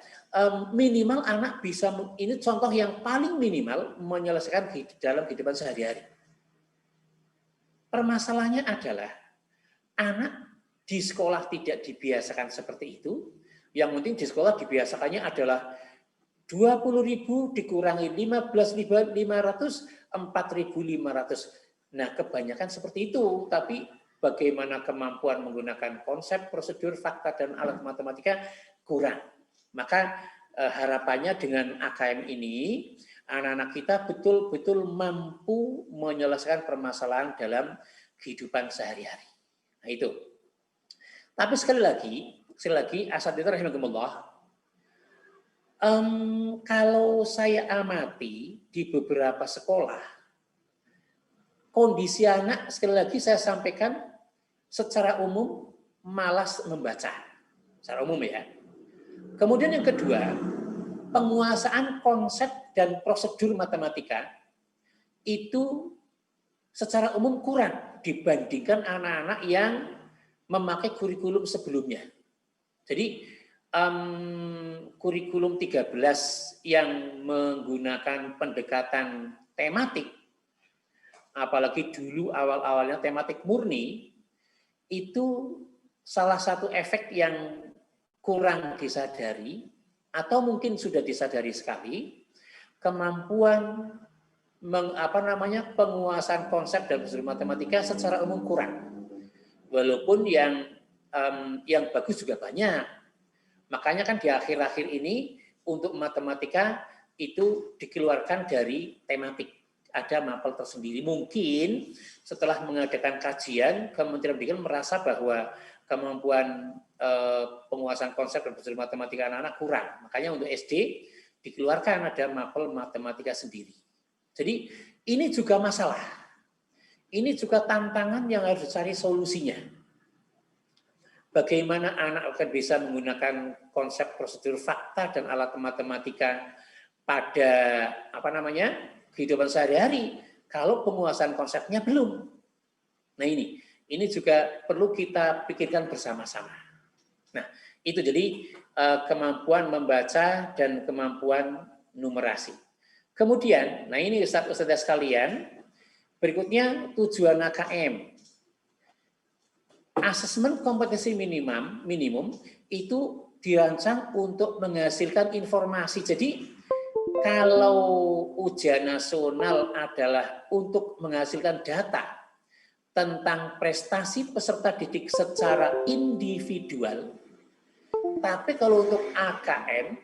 minimal anak bisa, ini contoh yang paling minimal menyelesaikan dalam kehidupan sehari-hari. Permasalahannya adalah, anak di sekolah tidak dibiasakan seperti itu, yang penting di sekolah dibiasakannya adalah 20.000 dikurangi 15.500, 4.500. Nah, kebanyakan seperti itu, tapi bagaimana kemampuan menggunakan konsep, prosedur, fakta, dan alat matematika kurang. Maka harapannya dengan AKM ini, anak-anak kita betul-betul mampu menyelesaikan permasalahan dalam kehidupan sehari-hari. Nah, itu. Tapi sekali lagi asatidz rahimakumullah, kalau saya amati di beberapa sekolah, kondisi anak, sekali lagi saya sampaikan, secara umum malas membaca. Secara umum ya. Kemudian yang kedua, penguasaan konsep dan prosedur matematika itu secara umum kurang dibandingkan anak-anak yang memakai kurikulum sebelumnya. Jadi kurikulum 13 yang menggunakan pendekatan tematik, apalagi dulu awal-awalnya tematik murni, itu salah satu efek yang kurang disadari atau mungkin sudah disadari sekali, kemampuan penguasaan konsep dan prosedur matematika secara umum kurang. Walaupun yang bagus juga banyak. Makanya kan di akhir-akhir ini untuk matematika itu dikeluarkan dari tematik. Ada mapel tersendiri. Mungkin setelah mengadakan kajian, Kementerian Pendidikan merasa bahwa kemampuan penguasaan konsep dan prosedur matematika anak-anak kurang. Makanya untuk SD dikeluarkan ada mapel matematika sendiri. Jadi ini juga masalah. Ini juga tantangan yang harus dicari solusinya. Bagaimana anak akan bisa menggunakan konsep prosedur fakta dan alat matematika pada kehidupan sehari-hari kalau penguasaan konsepnya belum. Nah ini juga perlu kita pikirkan bersama-sama. Nah itu jadi kemampuan membaca dan kemampuan numerasi. Kemudian, nah ini Ustaz-Ustaz sekalian, berikutnya tujuan AKM. Asesmen kompetensi minimum itu dirancang untuk menghasilkan informasi. Jadi kalau ujian nasional adalah untuk menghasilkan data tentang prestasi peserta didik secara individual, tapi kalau untuk AKM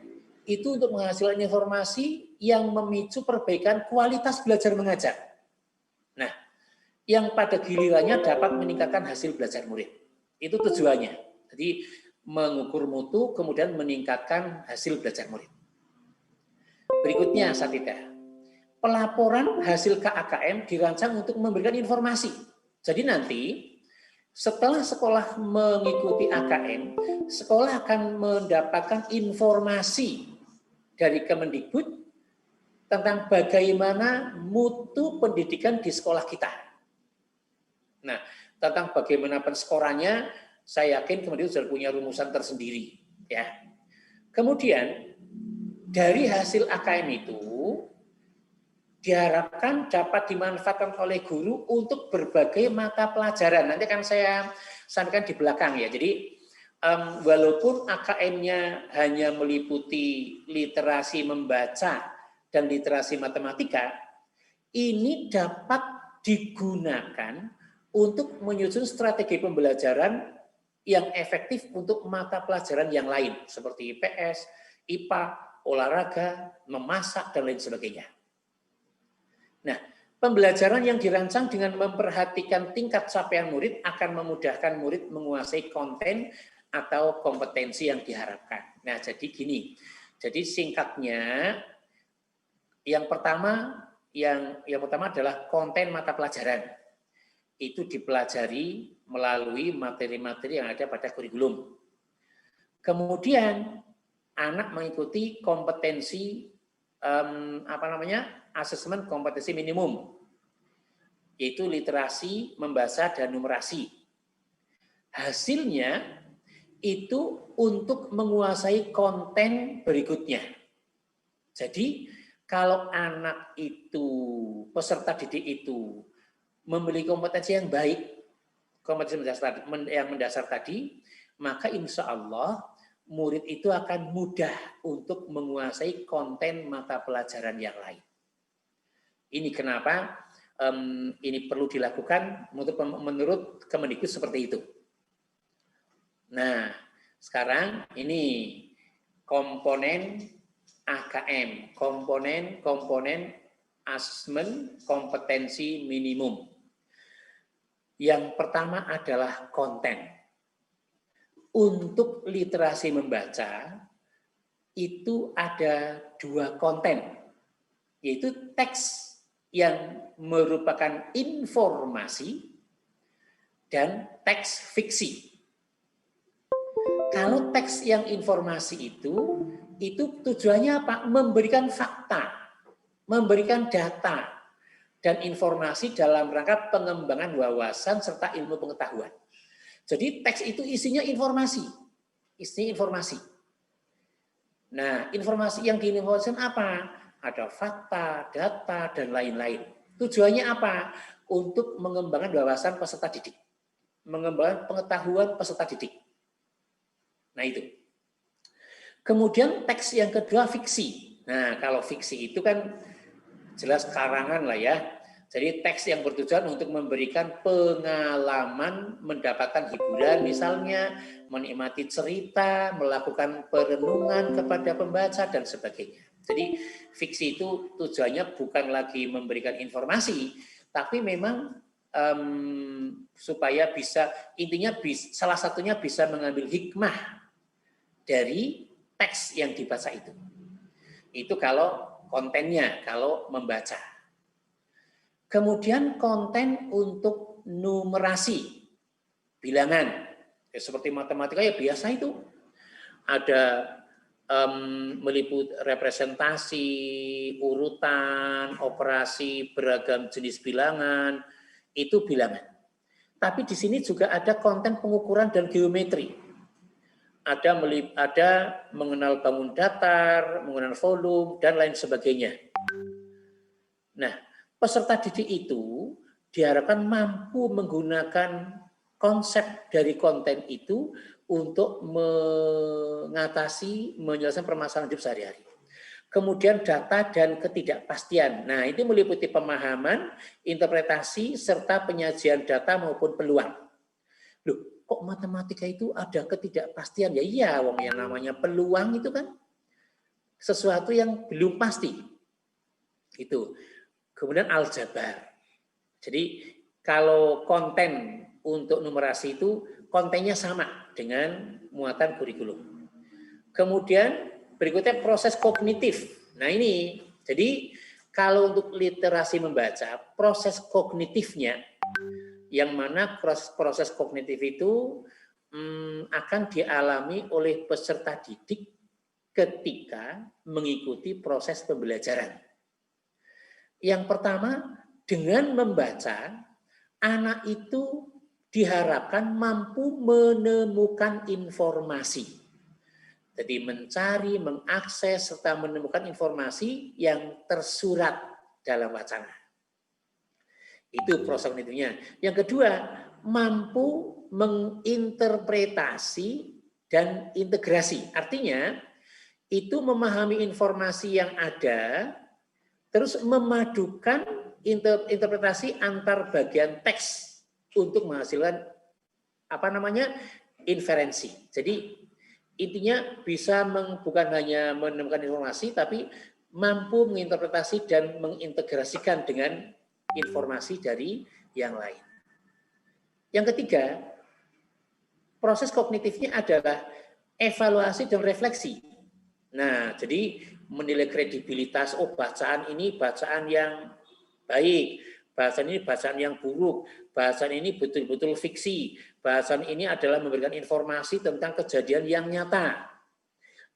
itu untuk menghasilkan informasi yang memicu perbaikan kualitas belajar mengajar. Nah, yang pada gilirannya dapat meningkatkan hasil belajar murid. Itu tujuannya. Jadi mengukur mutu kemudian meningkatkan hasil belajar murid. Berikutnya Satita. Pelaporan hasil KAKM dirancang untuk memberikan informasi. Jadi nanti setelah sekolah mengikuti AKM, sekolah akan mendapatkan informasi dari Kemendikbud tentang bagaimana mutu pendidikan di sekolah kita. Nah, tentang bagaimana penskorannya, saya yakin Kemendikbud sudah punya rumusan tersendiri. Ya. Kemudian, dari hasil AKM itu, diharapkan dapat dimanfaatkan oleh guru untuk berbagai mata pelajaran. Nanti akan saya sampaikan di belakang ya. Jadi, walaupun AKM-nya hanya meliputi literasi membaca dan literasi matematika, ini dapat digunakan untuk menyusun strategi pembelajaran yang efektif untuk mata pelajaran yang lain, seperti IPS, IPA, olahraga, memasak, dan lain sebagainya. Nah, pembelajaran yang dirancang dengan memperhatikan tingkat capaian murid akan memudahkan murid menguasai konten atau kompetensi yang diharapkan. Nah, jadi gini. Jadi singkatnya, yang pertama adalah konten mata pelajaran. Itu dipelajari melalui materi-materi yang ada pada kurikulum. Kemudian anak mengikuti kompetensi asesmen kompetensi minimum, yaitu literasi, membaca, dan numerasi. Hasilnya itu untuk menguasai konten berikutnya. Jadi kalau anak itu, peserta didik itu memiliki kompetensi yang baik, kompetensi yang mendasar tadi, maka insya Allah murid itu akan mudah untuk menguasai konten mata pelajaran yang lain. Ini kenapa ini perlu dilakukan menurut Kemendikbud seperti itu. Nah, sekarang ini komponen AKM, komponen asesmen kompetensi minimum. Yang pertama adalah konten. Untuk literasi membaca, itu ada 2 konten, yaitu teks yang merupakan informasi dan teks fiksi. Kalau teks yang informasi itu tujuannya apa? Memberikan fakta, memberikan data, dan informasi dalam rangka pengembangan wawasan serta ilmu pengetahuan. Jadi teks itu isinya informasi. Nah, informasi yang diinformasikan apa? Ada fakta, data, dan lain-lain. Tujuannya apa? Untuk mengembangkan wawasan peserta didik. Mengembangkan pengetahuan peserta didik. Nah itu. Kemudian teks yang kedua fiksi. Nah kalau fiksi itu kan jelas karangan lah ya. Jadi teks yang bertujuan untuk memberikan pengalaman, mendapatkan hiburan misalnya, menikmati cerita, melakukan perenungan kepada pembaca dan sebagainya. Jadi fiksi itu tujuannya bukan lagi memberikan informasi, tapi memang supaya bisa, intinya salah satunya bisa mengambil hikmah dari teks yang dibaca itu. Itu kalau kontennya, kalau membaca. Kemudian konten untuk numerasi, bilangan. Ya, seperti matematika ya biasa itu. Ada meliput representasi, urutan, operasi, beragam jenis bilangan, itu bilangan. Tapi di sini juga ada konten pengukuran dan geometri. Ada mengenal bangun datar, mengenal volume, dan lain sebagainya. Nah, peserta didik itu diharapkan mampu menggunakan konsep dari konten itu untuk mengatasi, menyelesaikan permasalahan hidup sehari-hari. Kemudian data dan ketidakpastian. Nah, itu meliputi pemahaman, interpretasi, serta penyajian data maupun peluang. Loh, kok matematika itu ada ketidakpastian? Ya iya, wong yang namanya peluang itu kan sesuatu yang belum pasti. Itu. Kemudian aljabar. Jadi kalau konten untuk numerasi itu kontennya sama dengan muatan kurikulum. Kemudian berikutnya proses kognitif. Nah ini, jadi kalau untuk literasi membaca, proses kognitifnya, yang mana proses kognitif itu akan dialami oleh peserta didik ketika mengikuti proses pembelajaran. Yang pertama, dengan membaca, anak itu diharapkan mampu menemukan informasi. Jadi mencari, mengakses, serta menemukan informasi yang tersurat dalam wacana. Itu proses kognitifnya. Yang kedua, mampu menginterpretasi dan integrasi. Artinya, itu memahami informasi yang ada, terus memadukan interpretasi antar bagian teks untuk menghasilkan inferensi. Jadi intinya bisa bukan hanya menemukan informasi, tapi mampu menginterpretasi dan mengintegrasikan dengan informasi dari yang lain. Yang ketiga, proses kognitifnya adalah evaluasi dan refleksi. Nah, jadi menilai kredibilitas, bacaan ini bacaan yang baik, bacaan ini bacaan yang buruk, bacaan ini betul-betul fiksi, bacaan ini adalah memberikan informasi tentang kejadian yang nyata.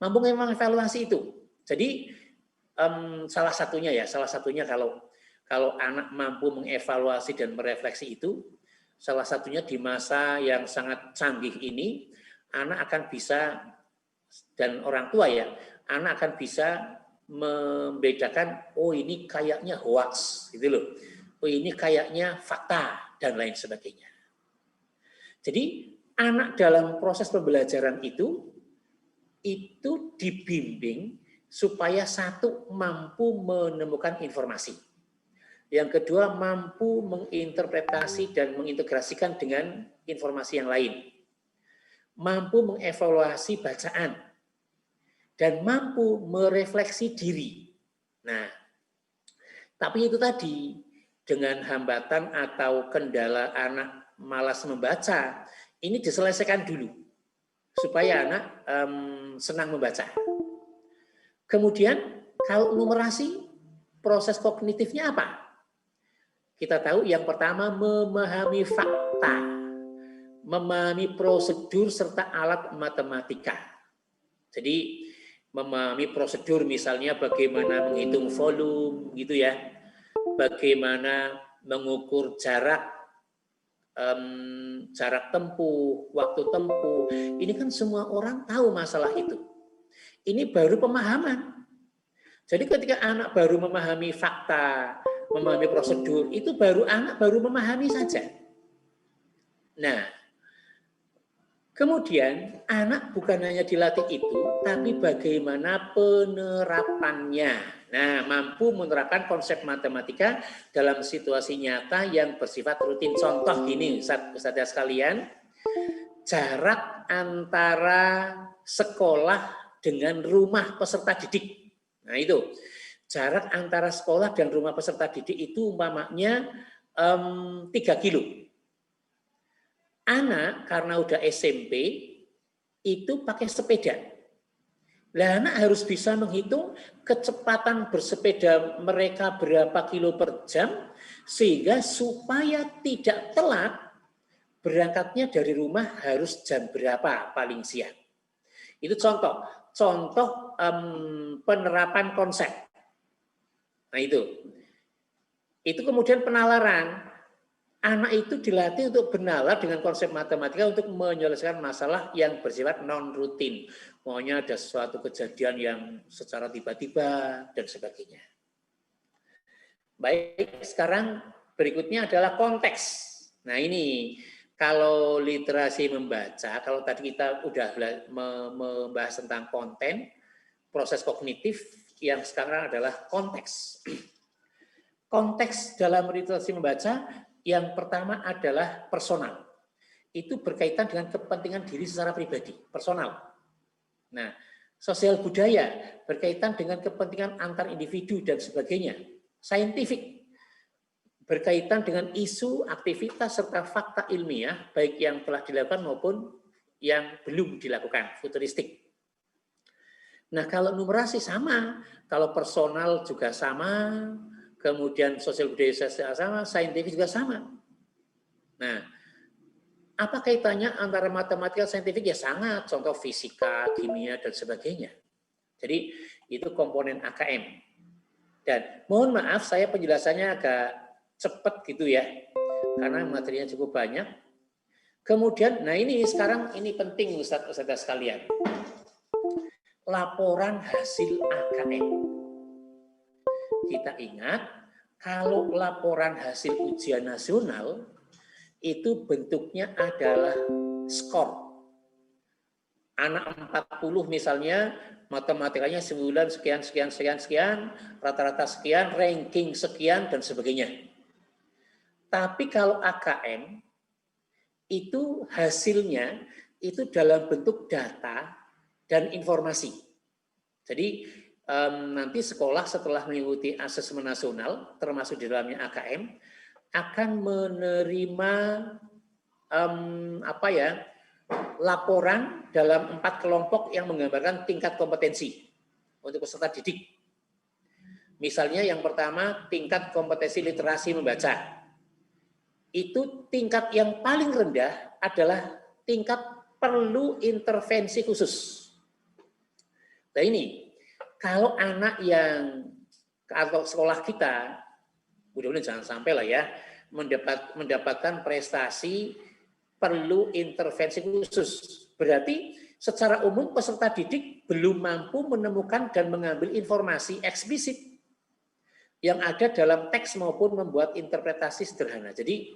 Mampu memang evaluasi itu. Jadi salah satunya kalau anak mampu mengevaluasi dan merefleksi itu, salah satunya di masa yang sangat canggih ini, anak akan bisa, dan orang tua ya, anak akan bisa membedakan, oh ini kayaknya hoax, gitu loh. Oh ini kayaknya fakta, dan lain sebagainya. Jadi anak dalam proses pembelajaran itu dibimbing supaya satu, mampu menemukan informasi. Yang kedua, mampu menginterpretasi dan mengintegrasikan dengan informasi yang lain. Mampu mengevaluasi bacaan. Dan mampu merefleksi diri. Nah, tapi itu tadi, dengan hambatan atau kendala anak malas membaca, ini diselesaikan dulu. Supaya anak senang membaca. Kemudian, kalau numerasi, proses kognitifnya apa? Kita tahu yang pertama memahami fakta. memahami prosedur serta alat matematika. Jadi memahami prosedur misalnya bagaimana menghitung volume gitu ya, bagaimana mengukur jarak tempuh, waktu tempuh. Ini kan semua orang tahu masalah itu. Ini baru pemahaman. Jadi ketika anak baru memahami fakta, memahami prosedur, itu anak baru memahami saja. Nah, kemudian anak bukan hanya dilatih itu, tapi bagaimana penerapannya. Nah, mampu menerapkan konsep matematika dalam situasi nyata yang bersifat rutin. Contoh gini, Ustaz sekalian, jarak antara sekolah dengan rumah peserta didik. Nah itu, jarak antara sekolah dan rumah peserta didik itu umpamanya 3 kilo. Anak karena udah SMP itu pakai sepeda. Nah, anak harus bisa menghitung kecepatan bersepeda mereka berapa kilo per jam sehingga supaya tidak telat berangkatnya dari rumah harus jam berapa paling siang. Itu contoh penerapan konsep. Nah itu kemudian penalaran. Anak itu dilatih untuk bernalar dengan konsep matematika untuk menyelesaikan masalah yang bersifat non-rutin. Maunya ada suatu kejadian yang secara tiba-tiba dan sebagainya. Baik, sekarang berikutnya adalah konteks. Nah ini, kalau literasi membaca, kalau tadi kita udah membahas tentang konten, proses kognitif, yang sekarang adalah konteks. Konteks dalam literasi membaca, yang pertama adalah personal. Itu berkaitan dengan kepentingan diri secara pribadi, personal. Nah, sosial budaya berkaitan dengan kepentingan antar individu dan sebagainya. Saintifik berkaitan dengan isu, aktivitas, serta fakta ilmiah, baik yang telah dilakukan maupun yang belum dilakukan, futuristik. Nah, kalau numerasi sama, kalau personal juga sama, kemudian sosial budaya sama, saintifik juga sama. Nah, apa kaitannya antara matematika dan saintifik? Ya sangat, contoh fisika, kimia, dan sebagainya. Jadi itu komponen AKM. Dan mohon maaf saya penjelasannya agak cepat gitu ya, karena materinya cukup banyak. Kemudian, nah ini sekarang ini penting Ustaz sekalian. Laporan hasil AKM. Kita ingat, kalau laporan hasil ujian nasional, itu bentuknya adalah skor. Anak 40 misalnya, matematikanya 9 sekian, rata-rata sekian, ranking sekian, dan sebagainya. Tapi kalau AKM, itu hasilnya itu dalam bentuk data dan informasi. Jadi, nanti sekolah setelah mengikuti asesmen nasional, termasuk di dalamnya AKM, akan menerima laporan dalam 4 kelompok yang menggambarkan tingkat kompetensi untuk peserta didik. Misalnya yang pertama, tingkat kompetensi literasi membaca. Itu tingkat yang paling rendah adalah tingkat perlu intervensi khusus. Nah ini, kalau anak yang atau sekolah kita, mudah-mudahan jangan sampai lah ya, mendapatkan prestasi perlu intervensi khusus. Berarti secara umum peserta didik belum mampu menemukan dan mengambil informasi eksplisit yang ada dalam teks maupun membuat interpretasi sederhana. Jadi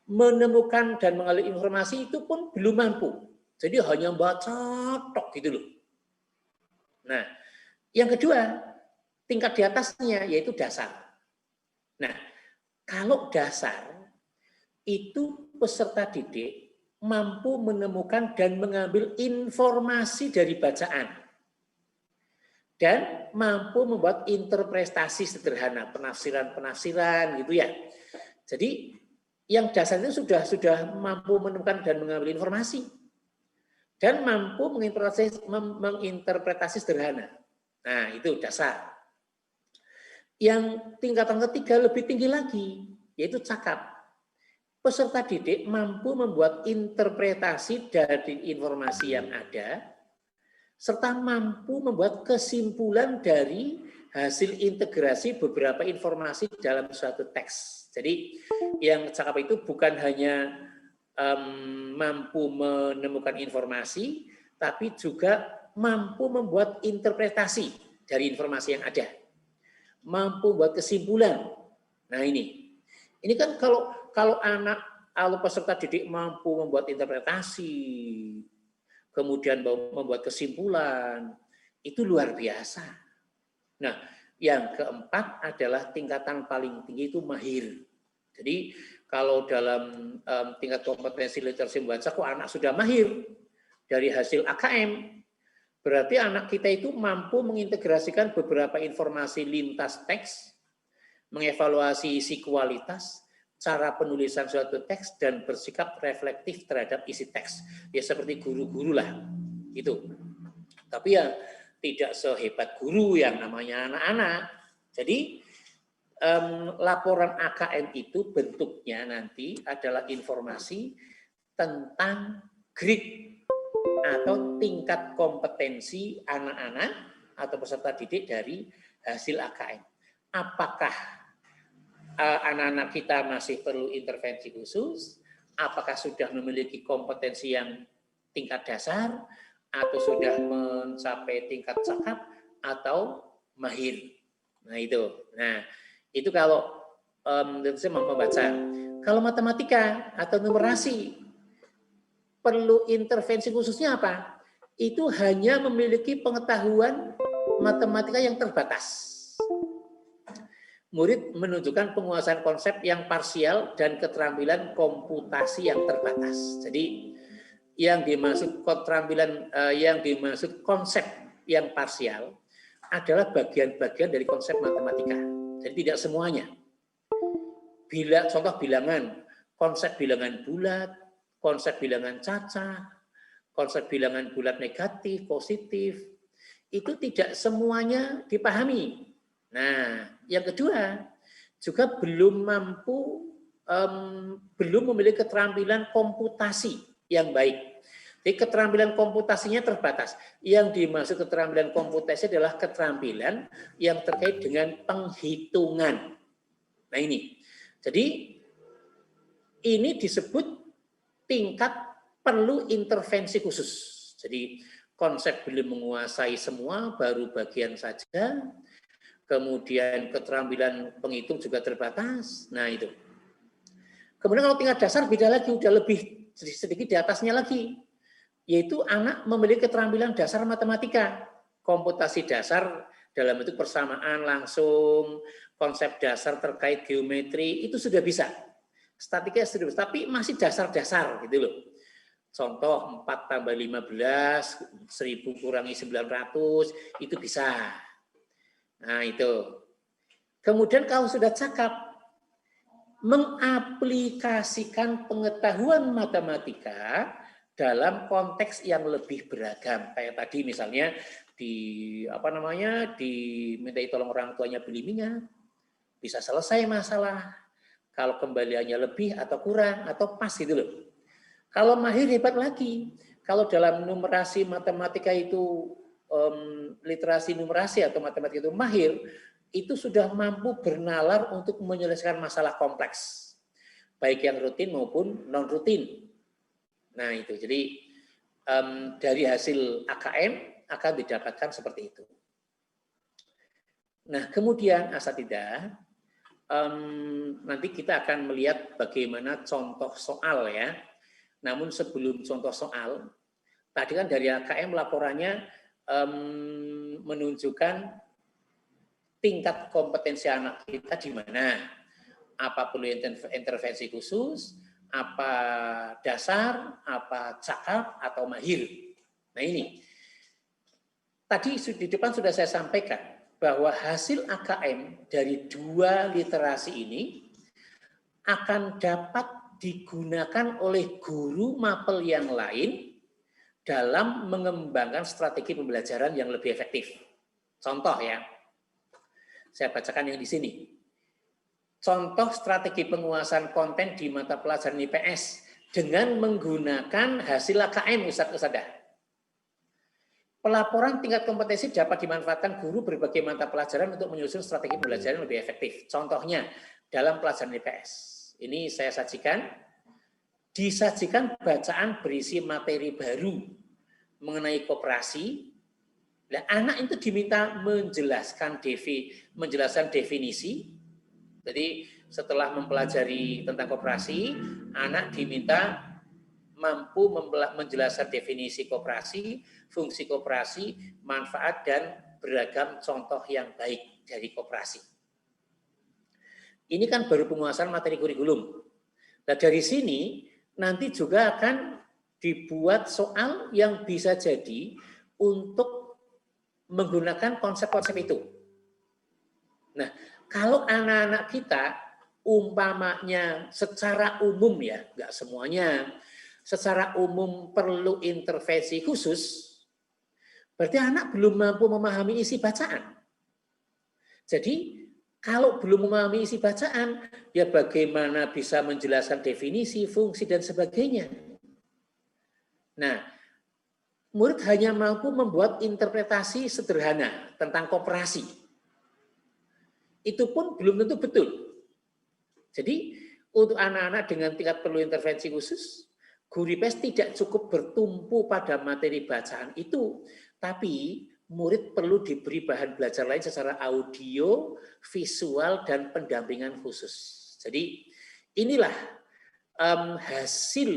menemukan dan mengambil informasi itu pun belum mampu. Jadi hanya baca tok gitu loh. Nah, yang kedua, tingkat di atasnya yaitu dasar. Nah, kalau dasar itu peserta didik mampu menemukan dan mengambil informasi dari bacaan dan mampu membuat interpretasi sederhana, penafsiran gitu ya. Jadi yang dasar itu sudah mampu menemukan dan mengambil informasi dan mampu menginterpretasi sederhana. Nah, itu dasar. Yang tingkatan ketiga lebih tinggi lagi, yaitu cakap. peserta didik mampu membuat interpretasi dari informasi yang ada, serta mampu membuat kesimpulan dari hasil integrasi beberapa informasi dalam suatu teks. Jadi yang cakap itu bukan hanya mampu menemukan informasi, tapi juga mampu membuat interpretasi dari informasi yang ada. Mampu membuat kesimpulan. Nah ini kan kalau peserta didik mampu membuat interpretasi, kemudian membuat kesimpulan, itu luar biasa. Nah, yang keempat adalah tingkatan paling tinggi itu mahir. Jadi kalau dalam tingkat kompetensi literasi membaca kok anak sudah mahir dari hasil AKM, berarti anak kita itu mampu mengintegrasikan beberapa informasi lintas teks, mengevaluasi isi kualitas, cara penulisan suatu teks, dan bersikap reflektif terhadap isi teks. Ya seperti guru-guru lah, itu. Tapi ya tidak sehebat guru yang namanya anak-anak. Jadi laporan AKM itu bentuknya nanti adalah informasi tentang grade atau tingkat kompetensi anak-anak atau peserta didik dari hasil AKM. Apakah anak-anak kita masih perlu intervensi khusus? Apakah sudah memiliki kompetensi yang tingkat dasar? Atau sudah mencapai tingkat cakap? Atau mahir? Nah itu kalau saya mau membaca. Kalau matematika atau numerasi, perlu intervensi khususnya apa? Itu hanya memiliki pengetahuan matematika yang terbatas. Murid menunjukkan penguasaan konsep yang parsial dan keterampilan komputasi yang terbatas. Jadi yang dimaksud keterampilan, yang dimaksud konsep yang parsial adalah bagian-bagian dari konsep matematika. Jadi tidak semuanya. Contoh bilangan, konsep bilangan bulat, konsep bilangan cacah, konsep bilangan bulat negatif, positif, itu tidak semuanya dipahami. Nah, yang kedua, juga belum memiliki keterampilan komputasi yang baik. Jadi keterampilan komputasinya terbatas. Yang dimaksud keterampilan komputasi adalah keterampilan yang terkait dengan penghitungan. Nah ini. Jadi ini disebut tingkat perlu intervensi khusus. Jadi konsep belum menguasai semua, baru bagian saja. Kemudian keterampilan penghitung juga terbatas. Nah itu. Kemudian kalau tingkat dasar beda lagi, udah lebih sedikit di atasnya lagi. Yaitu anak memiliki keterampilan dasar matematika. Komputasi dasar dalam bentuk persamaan langsung, konsep dasar terkait geometri, itu sudah bisa. Statika sudah bisa, tapi masih dasar-dasar gitu loh. Contoh 4 tambah 15, 1000 kurangi 900, itu bisa. Nah itu. Kemudian kalau sudah cakap, mengaplikasikan pengetahuan matematika dalam konteks yang lebih beragam. Kayak tadi misalnya dimintai tolong orang tuanya beli minyak, bisa selesai masalah. Kalau kembaliannya lebih atau kurang atau pas gitu loh. Kalau mahir hebat lagi. Kalau dalam numerasi matematika itu literasi numerasi atau matematika itu mahir, itu sudah mampu bernalar untuk menyelesaikan masalah kompleks, baik yang rutin maupun non rutin. Nah itu, jadi dari hasil AKM akan didapatkan seperti itu. Nah kemudian asatidzah, nanti kita akan melihat bagaimana contoh soal ya. Namun sebelum contoh soal, tadi kan dari AKM laporannya menunjukkan tingkat kompetensi anak kita di mana. Apa perlu intervensi khusus, apa dasar, apa cakap, atau mahir. Nah ini, tadi di depan sudah saya sampaikan bahwa hasil AKM dari 2 literasi ini akan dapat digunakan oleh guru mapel yang lain dalam mengembangkan strategi pembelajaran yang lebih efektif. Contoh ya, saya bacakan yang di sini. contoh strategi penguasaan konten di mata pelajaran IPS dengan menggunakan hasil AKM Ustadz. Pelaporan tingkat kompetensi dapat dimanfaatkan guru berbagai mata pelajaran untuk menyusun strategi pembelajaran yang lebih efektif. Contohnya dalam pelajaran IPS. Ini saya sajikan. Disajikan bacaan berisi materi baru mengenai koperasi. Nah, anak itu diminta menjelaskan definisi. Jadi setelah mempelajari tentang koperasi, anak diminta mampu menjelaskan definisi koperasi, fungsi koperasi, manfaat dan beragam contoh yang baik dari koperasi. Ini kan baru penguasaan materi kurikulum. Nah, dari sini nanti juga akan dibuat soal yang bisa jadi untuk menggunakan konsep-konsep itu. Nah, kalau anak-anak kita umpamanya secara umum ya, nggak semuanya, secara umum perlu intervensi khusus, berarti anak belum mampu memahami isi bacaan. Jadi, kalau belum memahami isi bacaan, ya bagaimana bisa menjelaskan definisi, fungsi, dan sebagainya. Nah, murid hanya mampu membuat interpretasi sederhana tentang koperasi. Itu pun belum tentu betul. Jadi, untuk anak-anak dengan tingkat perlu intervensi khusus, guru IPS tidak cukup bertumpu pada materi bacaan itu, tapi murid perlu diberi bahan belajar lain secara audio, visual, dan pendampingan khusus. Jadi, inilah hasil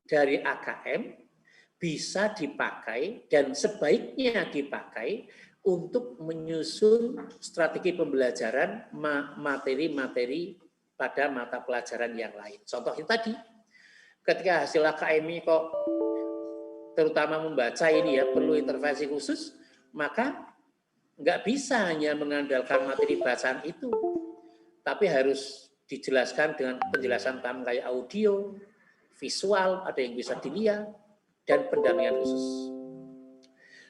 dari AKM bisa dipakai dan sebaiknya dipakai untuk menyusun strategi pembelajaran materi-materi pada mata pelajaran yang lain. Contohnya tadi, ketika hasil AKM ini kok terutama membaca ini ya perlu intervensi khusus, maka nggak bisa hanya mengandalkan materi bacaan itu, tapi harus dijelaskan dengan penjelasan tambahan kayak audio, visual, ada yang bisa dilihat, dan pendampingan khusus.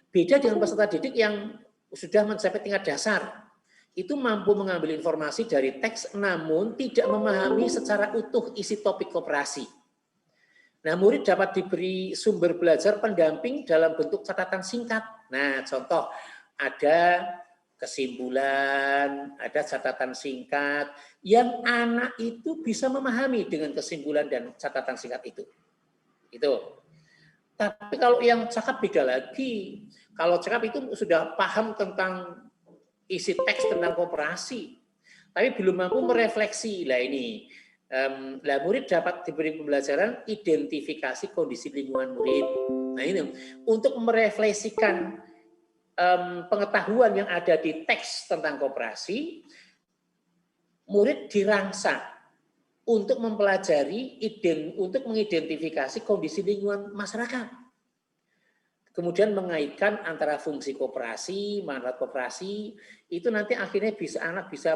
Beda dengan peserta didik yang sudah mencapai tingkat dasar, itu mampu mengambil informasi dari teks namun tidak memahami secara utuh isi topik koperasi. Nah, murid dapat diberi sumber belajar pendamping dalam bentuk catatan singkat. Nah, contoh ada kesimpulan, ada catatan singkat yang anak itu bisa memahami dengan kesimpulan dan catatan singkat itu. Itu. Tapi kalau yang cakap beda lagi. Kalau cakap itu sudah paham tentang isi teks tentang koperasi, tapi belum mampu merefleksi. Lah ini, murid dapat diberi pembelajaran identifikasi kondisi lingkungan murid. Nah ini untuk merefleksikan pengetahuan yang ada di teks tentang koperasi, murid dirangsang untuk mempelajari, untuk mengidentifikasi kondisi lingkungan masyarakat. Kemudian mengaitkan antara fungsi koperasi, manfaat koperasi, itu nanti akhirnya anak bisa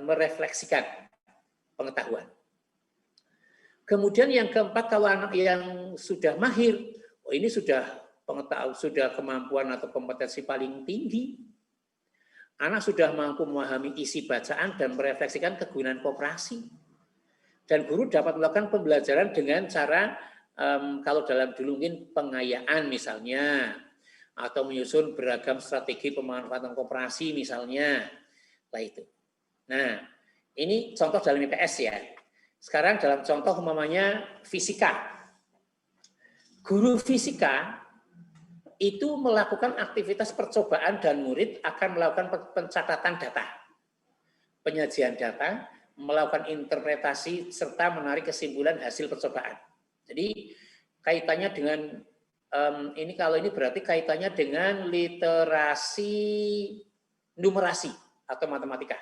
merefleksikan pengetahuan. Kemudian yang keempat, kalau anak yang sudah mahir, ini sudah kemampuan atau kompetensi paling tinggi. Anak sudah mampu memahami isi bacaan dan merefleksikan kegunaan koperasi. Dan guru dapat melakukan pembelajaran dengan cara, kalau dalam dulu mungkin pengayaan misalnya, atau menyusun beragam strategi pemanfaatan koperasi misalnya. Nah, ini contoh dalam IPS ya. Sekarang dalam contoh umpamanya fisika. Guru fisika itu melakukan aktivitas percobaan dan murid akan melakukan pencatatan data, penyajian data, melakukan interpretasi, serta menarik kesimpulan hasil percobaan. Jadi kaitannya dengan, ini kalau ini berarti kaitannya dengan literasi numerasi atau matematika.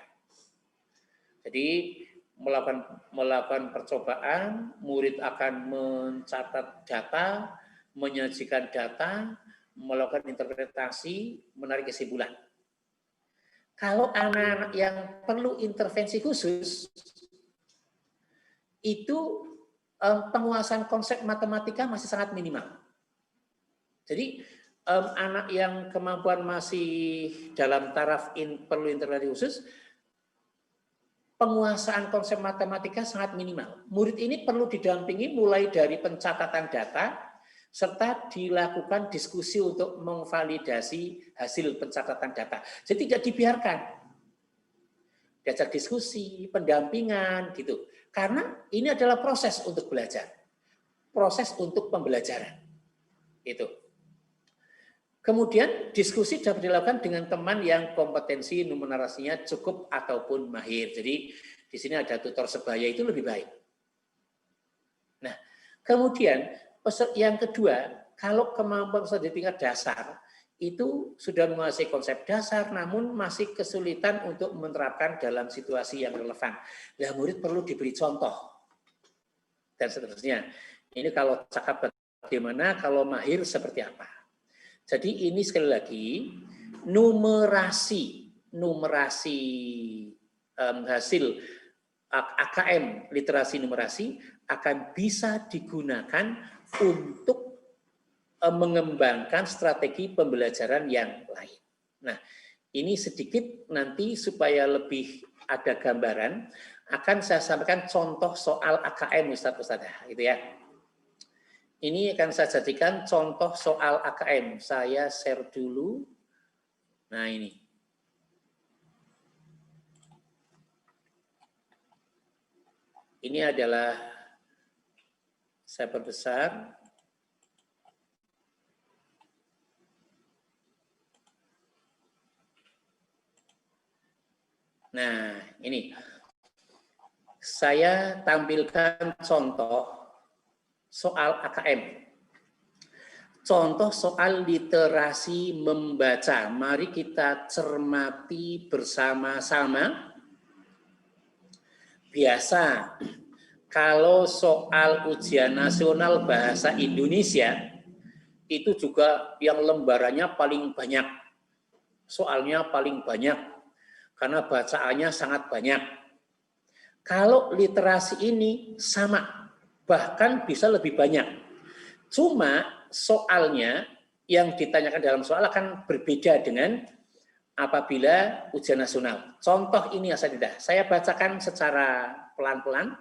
Jadi melakukan percobaan, murid akan mencatat data, menyajikan data, melakukan interpretasi, menarik kesimpulan. Kalau anak-anak yang perlu intervensi khusus, itu penguasaan konsep matematika masih sangat minimal. Jadi anak yang kemampuan masih dalam taraf perlu intervensi khusus, penguasaan konsep matematika sangat minimal. Murid ini perlu didampingi mulai dari pencatatan data, serta dilakukan diskusi untuk memvalidasi hasil pencatatan data. Jadi tidak dibiarkan. Diajak diskusi, pendampingan, gitu. Karena ini adalah proses untuk belajar. Proses untuk pembelajaran. Itu. Kemudian diskusi dapat dilakukan dengan teman yang kompetensi numerasinya cukup ataupun mahir. Jadi di sini ada tutor sebaya itu lebih baik. Nah, kemudian yang kedua, kalau kemampuan peserta di tingkat dasar itu sudah menguasai konsep dasar, namun masih kesulitan untuk menerapkan dalam situasi yang relevan. Nah, murid perlu diberi contoh dan seterusnya. Ini kalau cakap bagaimana, kalau mahir seperti apa. Jadi ini sekali lagi numerasi hasil AKM literasi numerasi akan bisa digunakan untuk mengembangkan strategi pembelajaran yang lain. Nah, ini sedikit nanti supaya lebih ada gambaran akan saya sampaikan contoh soal AKM Ustadz, gitu ya. Ini akan saya jadikan contoh soal AKM. Saya share dulu. Nah, ini. Ini adalah saya perbesar. Nah, ini. Saya tampilkan contoh soal AKM. Contoh soal literasi membaca. Mari kita cermati bersama-sama. Biasa, kalau soal ujian nasional bahasa Indonesia, itu juga yang lembarannya paling banyak. Soalnya paling banyak, karena bacaannya sangat banyak. Kalau literasi ini sama, bahkan bisa lebih banyak. Cuma soalnya yang ditanyakan dalam soal akan berbeda dengan apabila ujian nasional. Contoh ini saya bacakan secara pelan-pelan.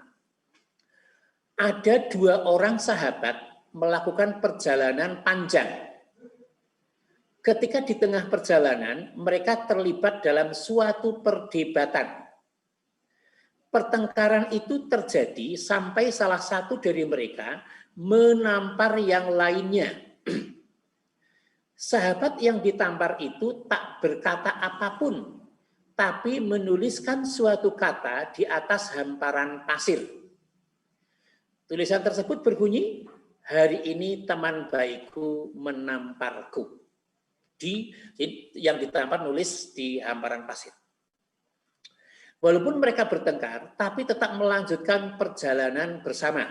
Ada 2 orang sahabat melakukan perjalanan panjang. Ketika di tengah perjalanan, mereka terlibat dalam suatu perdebatan. Pertengkaran itu terjadi sampai salah satu dari mereka menampar yang lainnya. Sahabat yang ditampar itu tak berkata apapun, tapi menuliskan suatu kata di atas hamparan pasir. Tulisan tersebut berbunyi, "Hari ini teman baikku menamparku." Yang ditampar nulis di hamparan pasir. Walaupun mereka bertengkar, tapi tetap melanjutkan perjalanan bersama.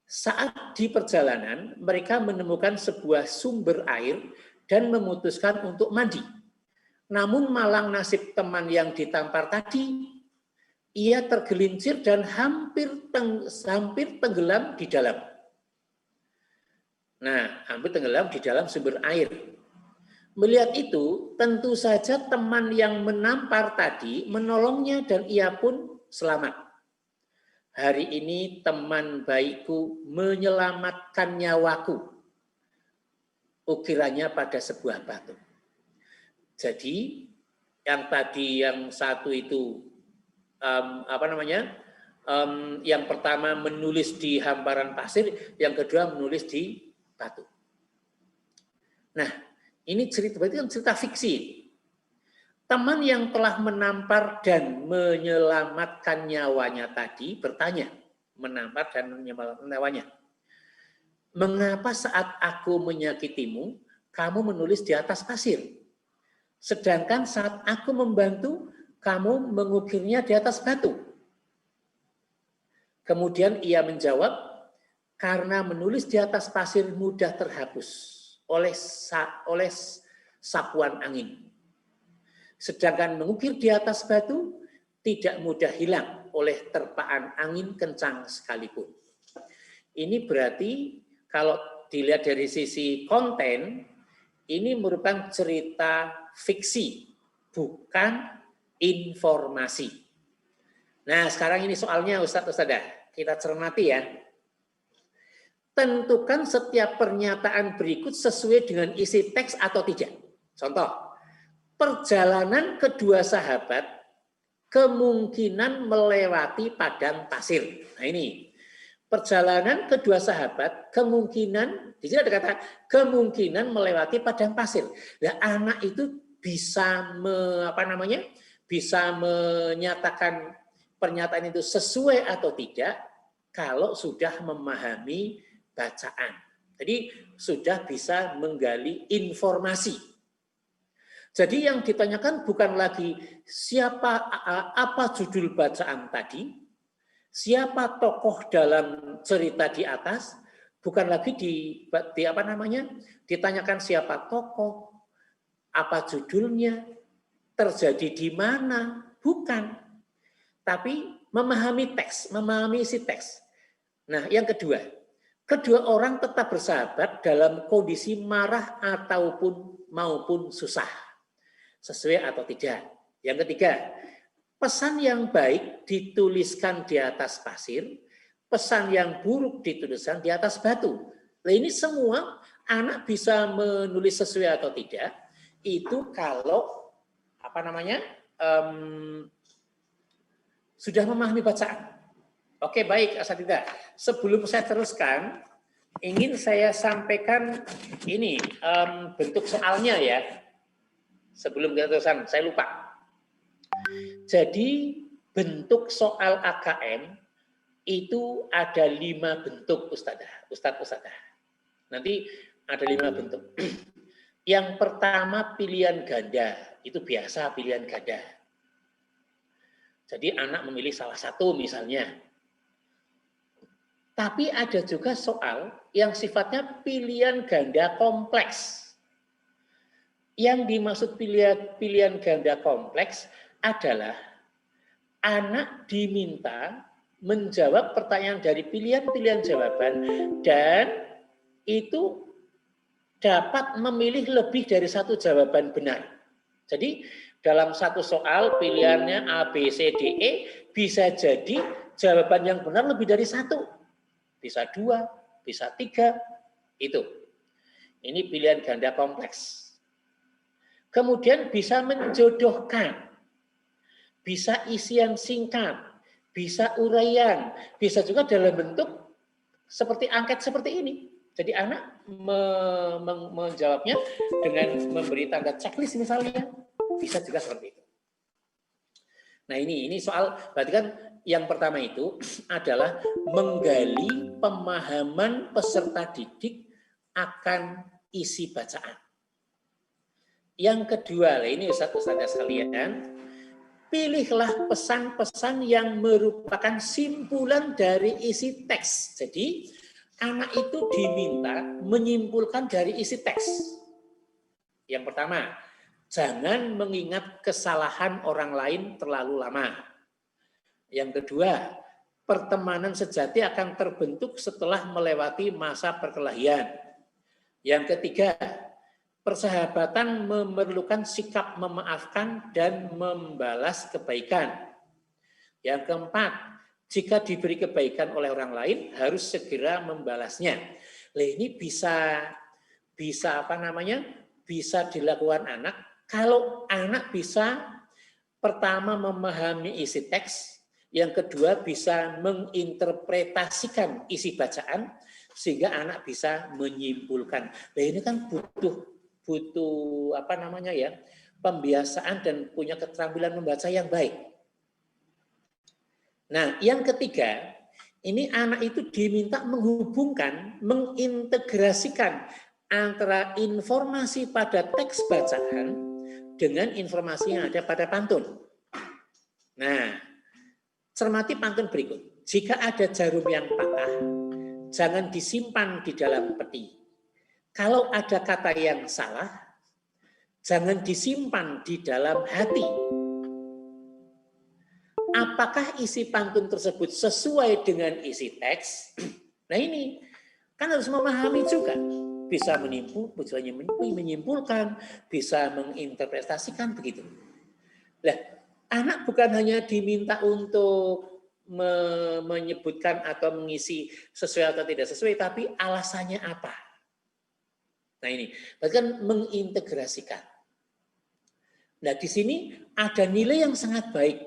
Saat di perjalanan, mereka menemukan sebuah sumber air dan memutuskan untuk mandi. Namun malang nasib teman yang ditampar tadi, ia tergelincir dan hampir tenggelam di dalam. Nah, hampir tenggelam di dalam sumber air. Melihat itu, tentu saja teman yang menampar tadi menolongnya dan ia pun selamat. Hari ini teman baikku menyelamatkan nyawaku. Ukirannya pada sebuah batu. Jadi, yang satu itu, yang pertama menulis di hamparan pasir, yang kedua menulis di batu. Nah, ini berarti kan cerita fiksi. Teman yang telah menampar dan menyelamatkan nyawanya tadi bertanya, menampar dan menyelamatkan nyawanya. Mengapa saat aku menyakitimu, kamu menulis di atas pasir? Sedangkan saat aku membantu, kamu mengukirnya di atas batu. Kemudian ia menjawab, karena menulis di atas pasir mudah terhapus oleh sapuan angin. Sedangkan mengukir di atas batu tidak mudah hilang oleh terpaan angin kencang sekalipun. Ini berarti kalau dilihat dari sisi konten, ini merupakan cerita fiksi, bukan informasi. Nah, sekarang ini soalnya Ustadz, kita cermati ya. Tentukan setiap pernyataan berikut sesuai dengan isi teks atau tidak. Contoh, perjalanan kedua sahabat kemungkinan melewati padang pasir. Nah ini, perjalanan kedua sahabat kemungkinan, di sini ada kata kemungkinan melewati padang pasir. Nah, anak itu bisa bisa menyatakan pernyataan itu sesuai atau tidak kalau sudah memahami bacaan. Jadi sudah bisa menggali informasi. Jadi yang ditanyakan bukan lagi apa judul bacaan tadi, siapa tokoh dalam cerita di atas, bukan lagi ditanyakan siapa tokoh, apa judulnya, terjadi di mana, bukan. Tapi memahami teks, memahami isi teks. Nah, yang kedua orang tetap bersahabat dalam kondisi marah maupun susah. Sesuai atau tidak. Yang ketiga, pesan yang baik dituliskan di atas pasir, pesan yang buruk dituliskan di atas batu. Nah, ini semua anak bisa menulis sesuai atau tidak, itu kalau sudah memahami bacaan. Oke, baik, Asatidz. Sebelum saya teruskan, ingin saya sampaikan ini bentuk soalnya ya. Sebelum kita teruskan, saya lupa. Jadi bentuk soal AKM itu ada 5 bentuk, Ustadz. Nanti ada 5 bentuk. Yang pertama pilihan ganda, itu biasa pilihan ganda. Jadi anak memilih salah satu misalnya. Tapi ada juga soal yang sifatnya pilihan ganda kompleks. Yang dimaksud pilihan ganda kompleks adalah anak diminta menjawab pertanyaan dari pilihan-pilihan jawaban dan itu dapat memilih lebih dari satu jawaban benar. Jadi dalam satu soal pilihannya A, B, C, D, E bisa jadi jawaban yang benar lebih dari satu. Bisa 2, bisa 3, itu. Ini pilihan ganda kompleks. Kemudian bisa menjodohkan, bisa isian singkat, bisa uraian, bisa juga dalam bentuk seperti angket seperti ini. Jadi anak menjawabnya dengan memberi tanda checklist misalnya, bisa juga seperti itu. Nah ini soal, berarti kan yang pertama itu adalah menggali pemahaman peserta didik akan isi bacaan. Yang kedua, ini Ustadz sekalian, pilihlah pesan-pesan yang merupakan simpulan dari isi teks. Jadi anak itu diminta menyimpulkan dari isi teks. Yang pertama, jangan mengingat kesalahan orang lain terlalu lama. Yang kedua, pertemanan sejati akan terbentuk setelah melewati masa perkelahian. Yang ketiga, persahabatan memerlukan sikap memaafkan dan membalas kebaikan. Yang keempat, jika diberi kebaikan oleh orang lain, harus segera membalasnya. Nah, ini bisa dilakukan anak kalau anak bisa pertama memahami isi teks, yang kedua bisa menginterpretasikan isi bacaan sehingga anak bisa menyimpulkan. Nah, ini kan butuh pembiasaan dan punya keterampilan membaca yang baik. Nah, yang ketiga, ini anak itu diminta menghubungkan, mengintegrasikan antara informasi pada teks bacaan dengan informasi yang ada pada pantun. Nah, cermati pantun berikut. Jika ada jarum yang patah, jangan disimpan di dalam peti. Kalau ada kata yang salah, jangan disimpan di dalam hati. Apakah isi pantun tersebut sesuai dengan isi teks? Nah ini, kan harus memahami juga. Bisa menyimpulkan, bisa menginterpretasikan begitu. Nah, Anak bukan hanya diminta untuk menyebutkan atau mengisi sesuai atau tidak sesuai, tapi alasannya apa. Nah ini, bahkan mengintegrasikan. Nah di sini ada nilai yang sangat baik,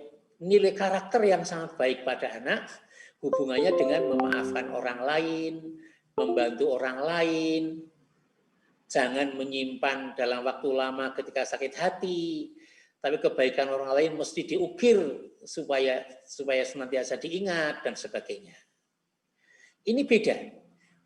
nilai karakter yang sangat baik pada anak, hubungannya dengan memaafkan orang lain, membantu orang lain, jangan menyimpan dalam waktu lama ketika sakit hati, tapi kebaikan orang lain mesti diukir supaya senantiasa diingat dan sebagainya. Ini beda.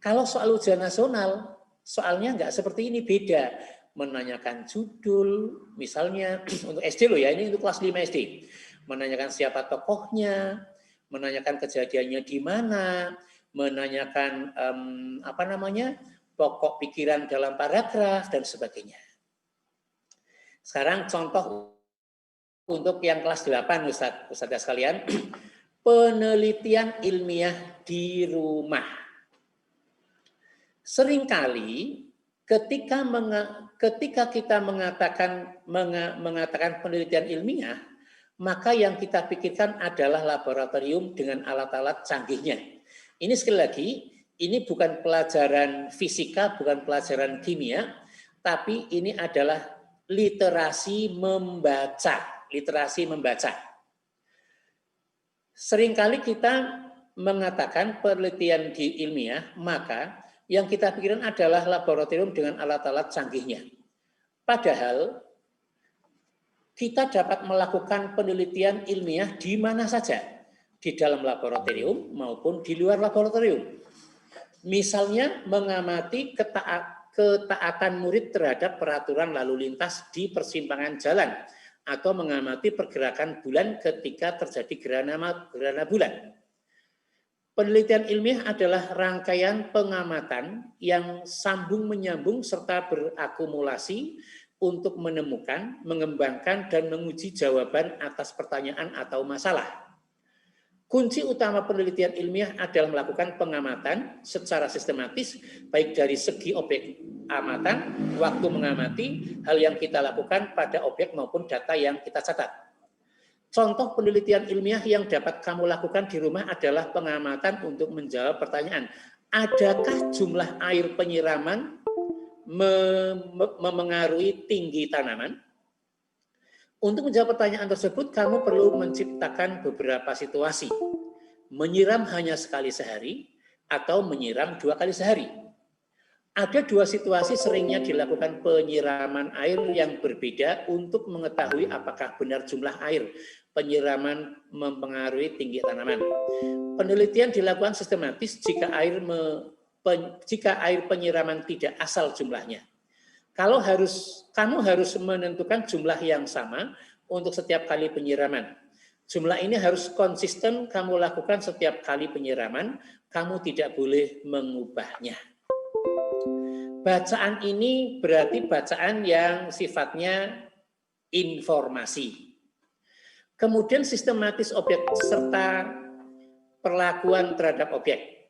Kalau soal ujian nasional, soalnya nggak seperti ini, beda. Menanyakan judul, misalnya untuk SD loh ya, ini untuk kelas 5 SD. Menanyakan siapa tokohnya, menanyakan kejadiannya di mana, menanyakan pokok pikiran dalam paragraf dan sebagainya. Sekarang contoh untuk yang kelas 8 Ustaz sekalian, penelitian ilmiah di rumah. Seringkali ketika kita mengatakan penelitian ilmiah, maka yang kita pikirkan adalah laboratorium dengan alat-alat canggihnya. Ini sekali lagi, ini bukan pelajaran fisika, bukan pelajaran kimia, tapi ini adalah literasi membaca. Literasi membaca. Seringkali kita mengatakan penelitian di ilmiah, maka yang kita pikirkan adalah laboratorium dengan alat-alat canggihnya. Padahal kita dapat melakukan penelitian ilmiah di mana saja, di dalam laboratorium maupun di luar laboratorium. Misalnya mengamati ketaatan murid terhadap peraturan lalu lintas di persimpangan jalan, atau mengamati pergerakan bulan ketika terjadi gerhana bulan. Penelitian ilmiah adalah rangkaian pengamatan yang sambung menyambung serta berakumulasi untuk menemukan, mengembangkan, dan menguji jawaban atas pertanyaan atau masalah. Kunci utama penelitian ilmiah adalah melakukan pengamatan secara sistematis, baik dari segi objek amatan, waktu mengamati, hal yang kita lakukan pada objek maupun data yang kita catat. Contoh penelitian ilmiah yang dapat kamu lakukan di rumah adalah pengamatan untuk menjawab pertanyaan, adakah jumlah air penyiraman memengaruhi tinggi tanaman? Untuk menjawab pertanyaan tersebut, kamu perlu menciptakan beberapa situasi. Menyiram hanya sekali sehari atau menyiram 2 kali sehari. Ada 2 situasi seringnya dilakukan penyiraman air yang berbeda untuk mengetahui apakah benar jumlah air penyiraman mempengaruhi tinggi tanaman. Penelitian dilakukan sistematis jika air penyiraman tidak asal jumlahnya. Kamu harus menentukan jumlah yang sama untuk setiap kali penyiraman. Jumlah ini harus konsisten kamu lakukan setiap kali penyiraman, kamu tidak boleh mengubahnya. Bacaan ini berarti bacaan yang sifatnya informasi. Kemudian sistematis objek serta perlakuan terhadap objek.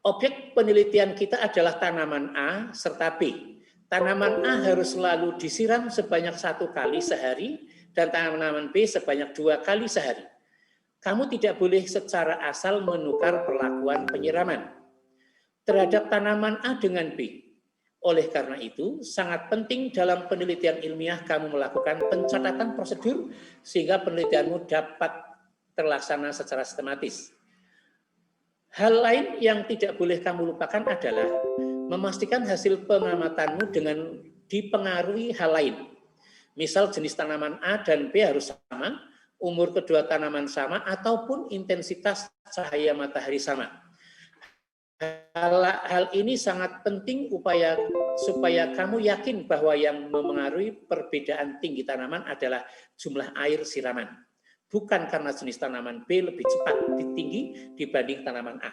Objek penelitian kita adalah tanaman A serta B. Tanaman A harus selalu disiram sebanyak 1 kali sehari dan tanaman B sebanyak 2 kali sehari. Kamu tidak boleh secara asal menukar perlakuan penyiraman terhadap tanaman A dengan B. Oleh karena itu, sangat penting dalam penelitian ilmiah kamu melakukan pencatatan prosedur sehingga penelitianmu dapat terlaksana secara sistematis. Hal lain yang tidak boleh kamu lupakan adalah memastikan hasil pengamatanmu dengan dipengaruhi hal lain. Misal jenis tanaman A dan B harus sama, umur kedua tanaman sama, ataupun intensitas cahaya matahari sama. Hal ini sangat penting supaya kamu yakin bahwa yang memengaruhi perbedaan tinggi tanaman adalah jumlah air siraman. Bukan karena jenis tanaman B lebih cepat tinggi dibanding tanaman A.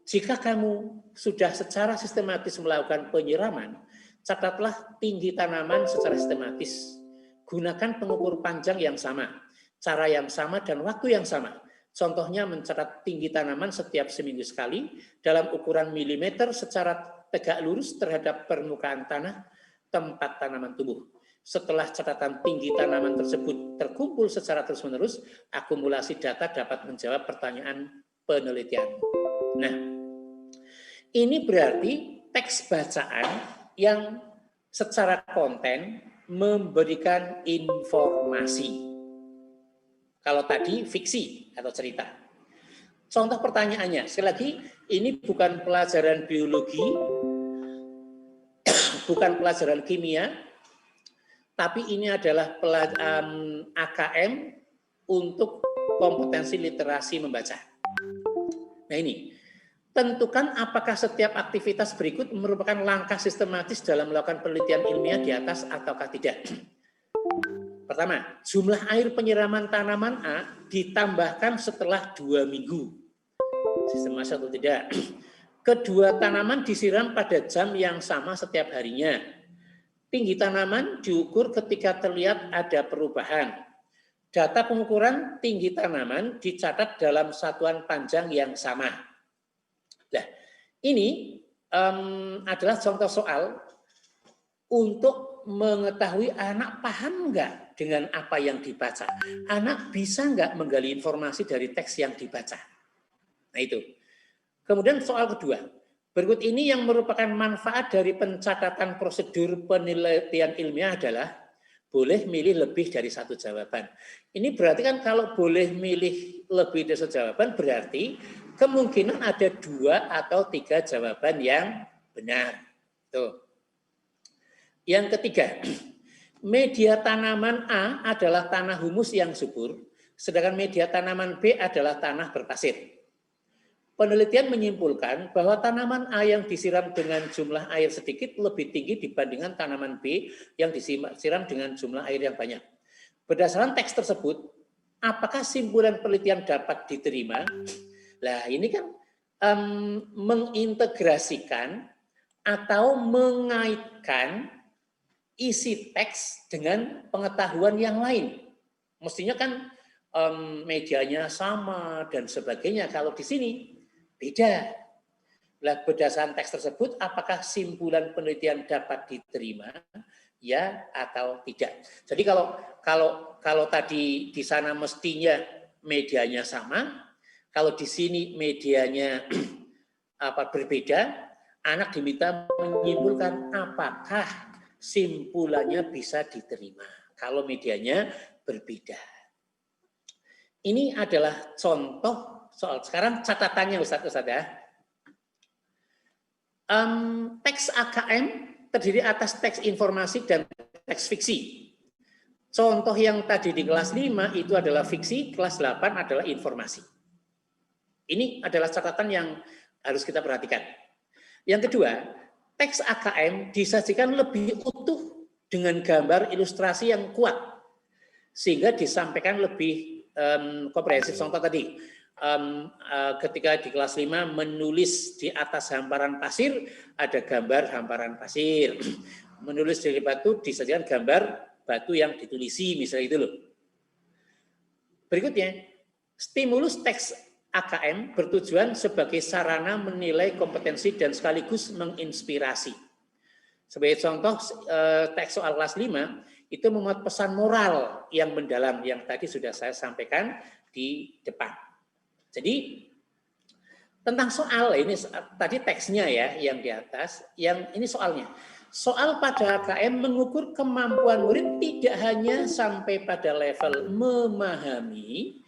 Jika kamu sudah secara sistematis melakukan penyiraman, catatlah tinggi tanaman secara sistematis. Gunakan pengukur panjang yang sama, cara yang sama, dan waktu yang sama. Contohnya mencatat tinggi tanaman setiap seminggu sekali dalam ukuran milimeter secara tegak lurus terhadap permukaan tanah tempat tanaman tumbuh. Setelah catatan tinggi tanaman tersebut terkumpul secara terus-menerus, akumulasi data dapat menjawab pertanyaan penelitian. Nah, ini berarti teks bacaan yang secara konten memberikan informasi. Kalau tadi fiksi atau cerita. Contoh pertanyaannya, sekali lagi, ini bukan pelajaran biologi, bukan pelajaran kimia, tapi ini adalah AKM untuk kompetensi literasi membaca. Nah ini, tentukan apakah setiap aktivitas berikut merupakan langkah sistematis dalam melakukan penelitian ilmiah di atas ataukah tidak. Pertama, jumlah air penyiraman tanaman A ditambahkan setelah 2 minggu. Sistematis atau tidak. Kedua tanaman disiram pada jam yang sama setiap harinya. Tinggi tanaman diukur ketika terlihat ada perubahan. Data pengukuran tinggi tanaman dicatat dalam satuan panjang yang sama. Nah, ini adalah contoh soal untuk mengetahui anak paham nggak dengan apa yang dibaca. Anak bisa nggak menggali informasi dari teks yang dibaca. Nah itu. Kemudian soal kedua. Berikut ini yang merupakan manfaat dari pencatatan prosedur penelitian ilmiah adalah boleh milih lebih dari satu jawaban. Ini berarti kan kalau boleh milih lebih dari satu jawaban berarti kemungkinan ada 2 atau 3 jawaban yang benar. Tuh. Yang ketiga, media tanaman A adalah tanah humus yang subur, sedangkan media tanaman B adalah tanah berpasir. Penelitian menyimpulkan bahwa tanaman A yang disiram dengan jumlah air sedikit lebih tinggi dibandingkan tanaman B yang disiram dengan jumlah air yang banyak. Berdasarkan teks tersebut, apakah simpulan penelitian dapat diterima? Nah, ini kan mengintegrasikan atau mengaitkan isi teks dengan pengetahuan yang lain. Mestinya kan medianya sama dan sebagainya. Kalau di sini beda. Nah, berdasarkan teks tersebut, apakah simpulan penelitian dapat diterima, ya atau tidak? Jadi kalau tadi di sana mestinya medianya sama, kalau di sini medianya berbeda, anak diminta menyimpulkan apakah simpulannya bisa diterima kalau medianya berbeda. Ini adalah contoh soal. Sekarang catatannya Ustaz ya. Teks AKM terdiri atas teks informasi dan teks fiksi. Contoh yang tadi di kelas 5 itu adalah fiksi, kelas 8 adalah informasi. Ini adalah catatan yang harus kita perhatikan. Yang kedua, teks AKM disajikan lebih utuh dengan gambar ilustrasi yang kuat, sehingga disampaikan lebih komprehensif. Contoh tadi, ketika di kelas 5 menulis di atas hamparan pasir, ada gambar hamparan pasir. Menulis dari batu, disajikan gambar batu yang ditulisi, misalnya itu loh. Berikutnya, stimulus teks AKM bertujuan sebagai sarana menilai kompetensi dan sekaligus menginspirasi. Sebagai contoh, teks soal kelas 5 itu memuat pesan moral yang mendalam yang tadi sudah saya sampaikan di depan. Jadi tentang soal ini tadi teksnya ya yang di atas, yang ini soalnya. Soal pada AKM mengukur kemampuan murid tidak hanya sampai pada level memahami,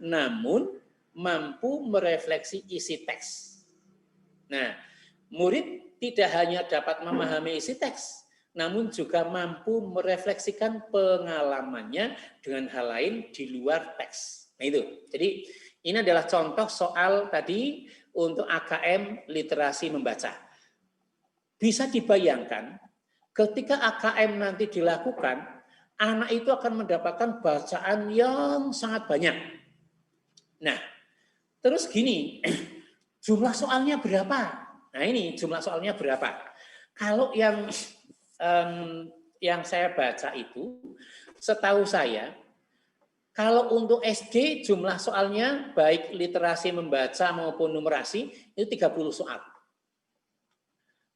namun mampu merefleksi isi teks. Nah, murid tidak hanya dapat memahami isi teks, namun juga mampu merefleksikan pengalamannya dengan hal lain di luar teks. Nah itu, jadi ini adalah contoh soal tadi untuk AKM literasi membaca. Bisa dibayangkan ketika AKM nanti dilakukan, anak itu akan mendapatkan bacaan yang sangat banyak. Nah, terus gini, jumlah soalnya berapa? Nah ini jumlah soalnya berapa? Kalau yang saya baca itu, setahu saya, kalau untuk SD jumlah soalnya baik literasi membaca maupun numerasi itu 30 soal.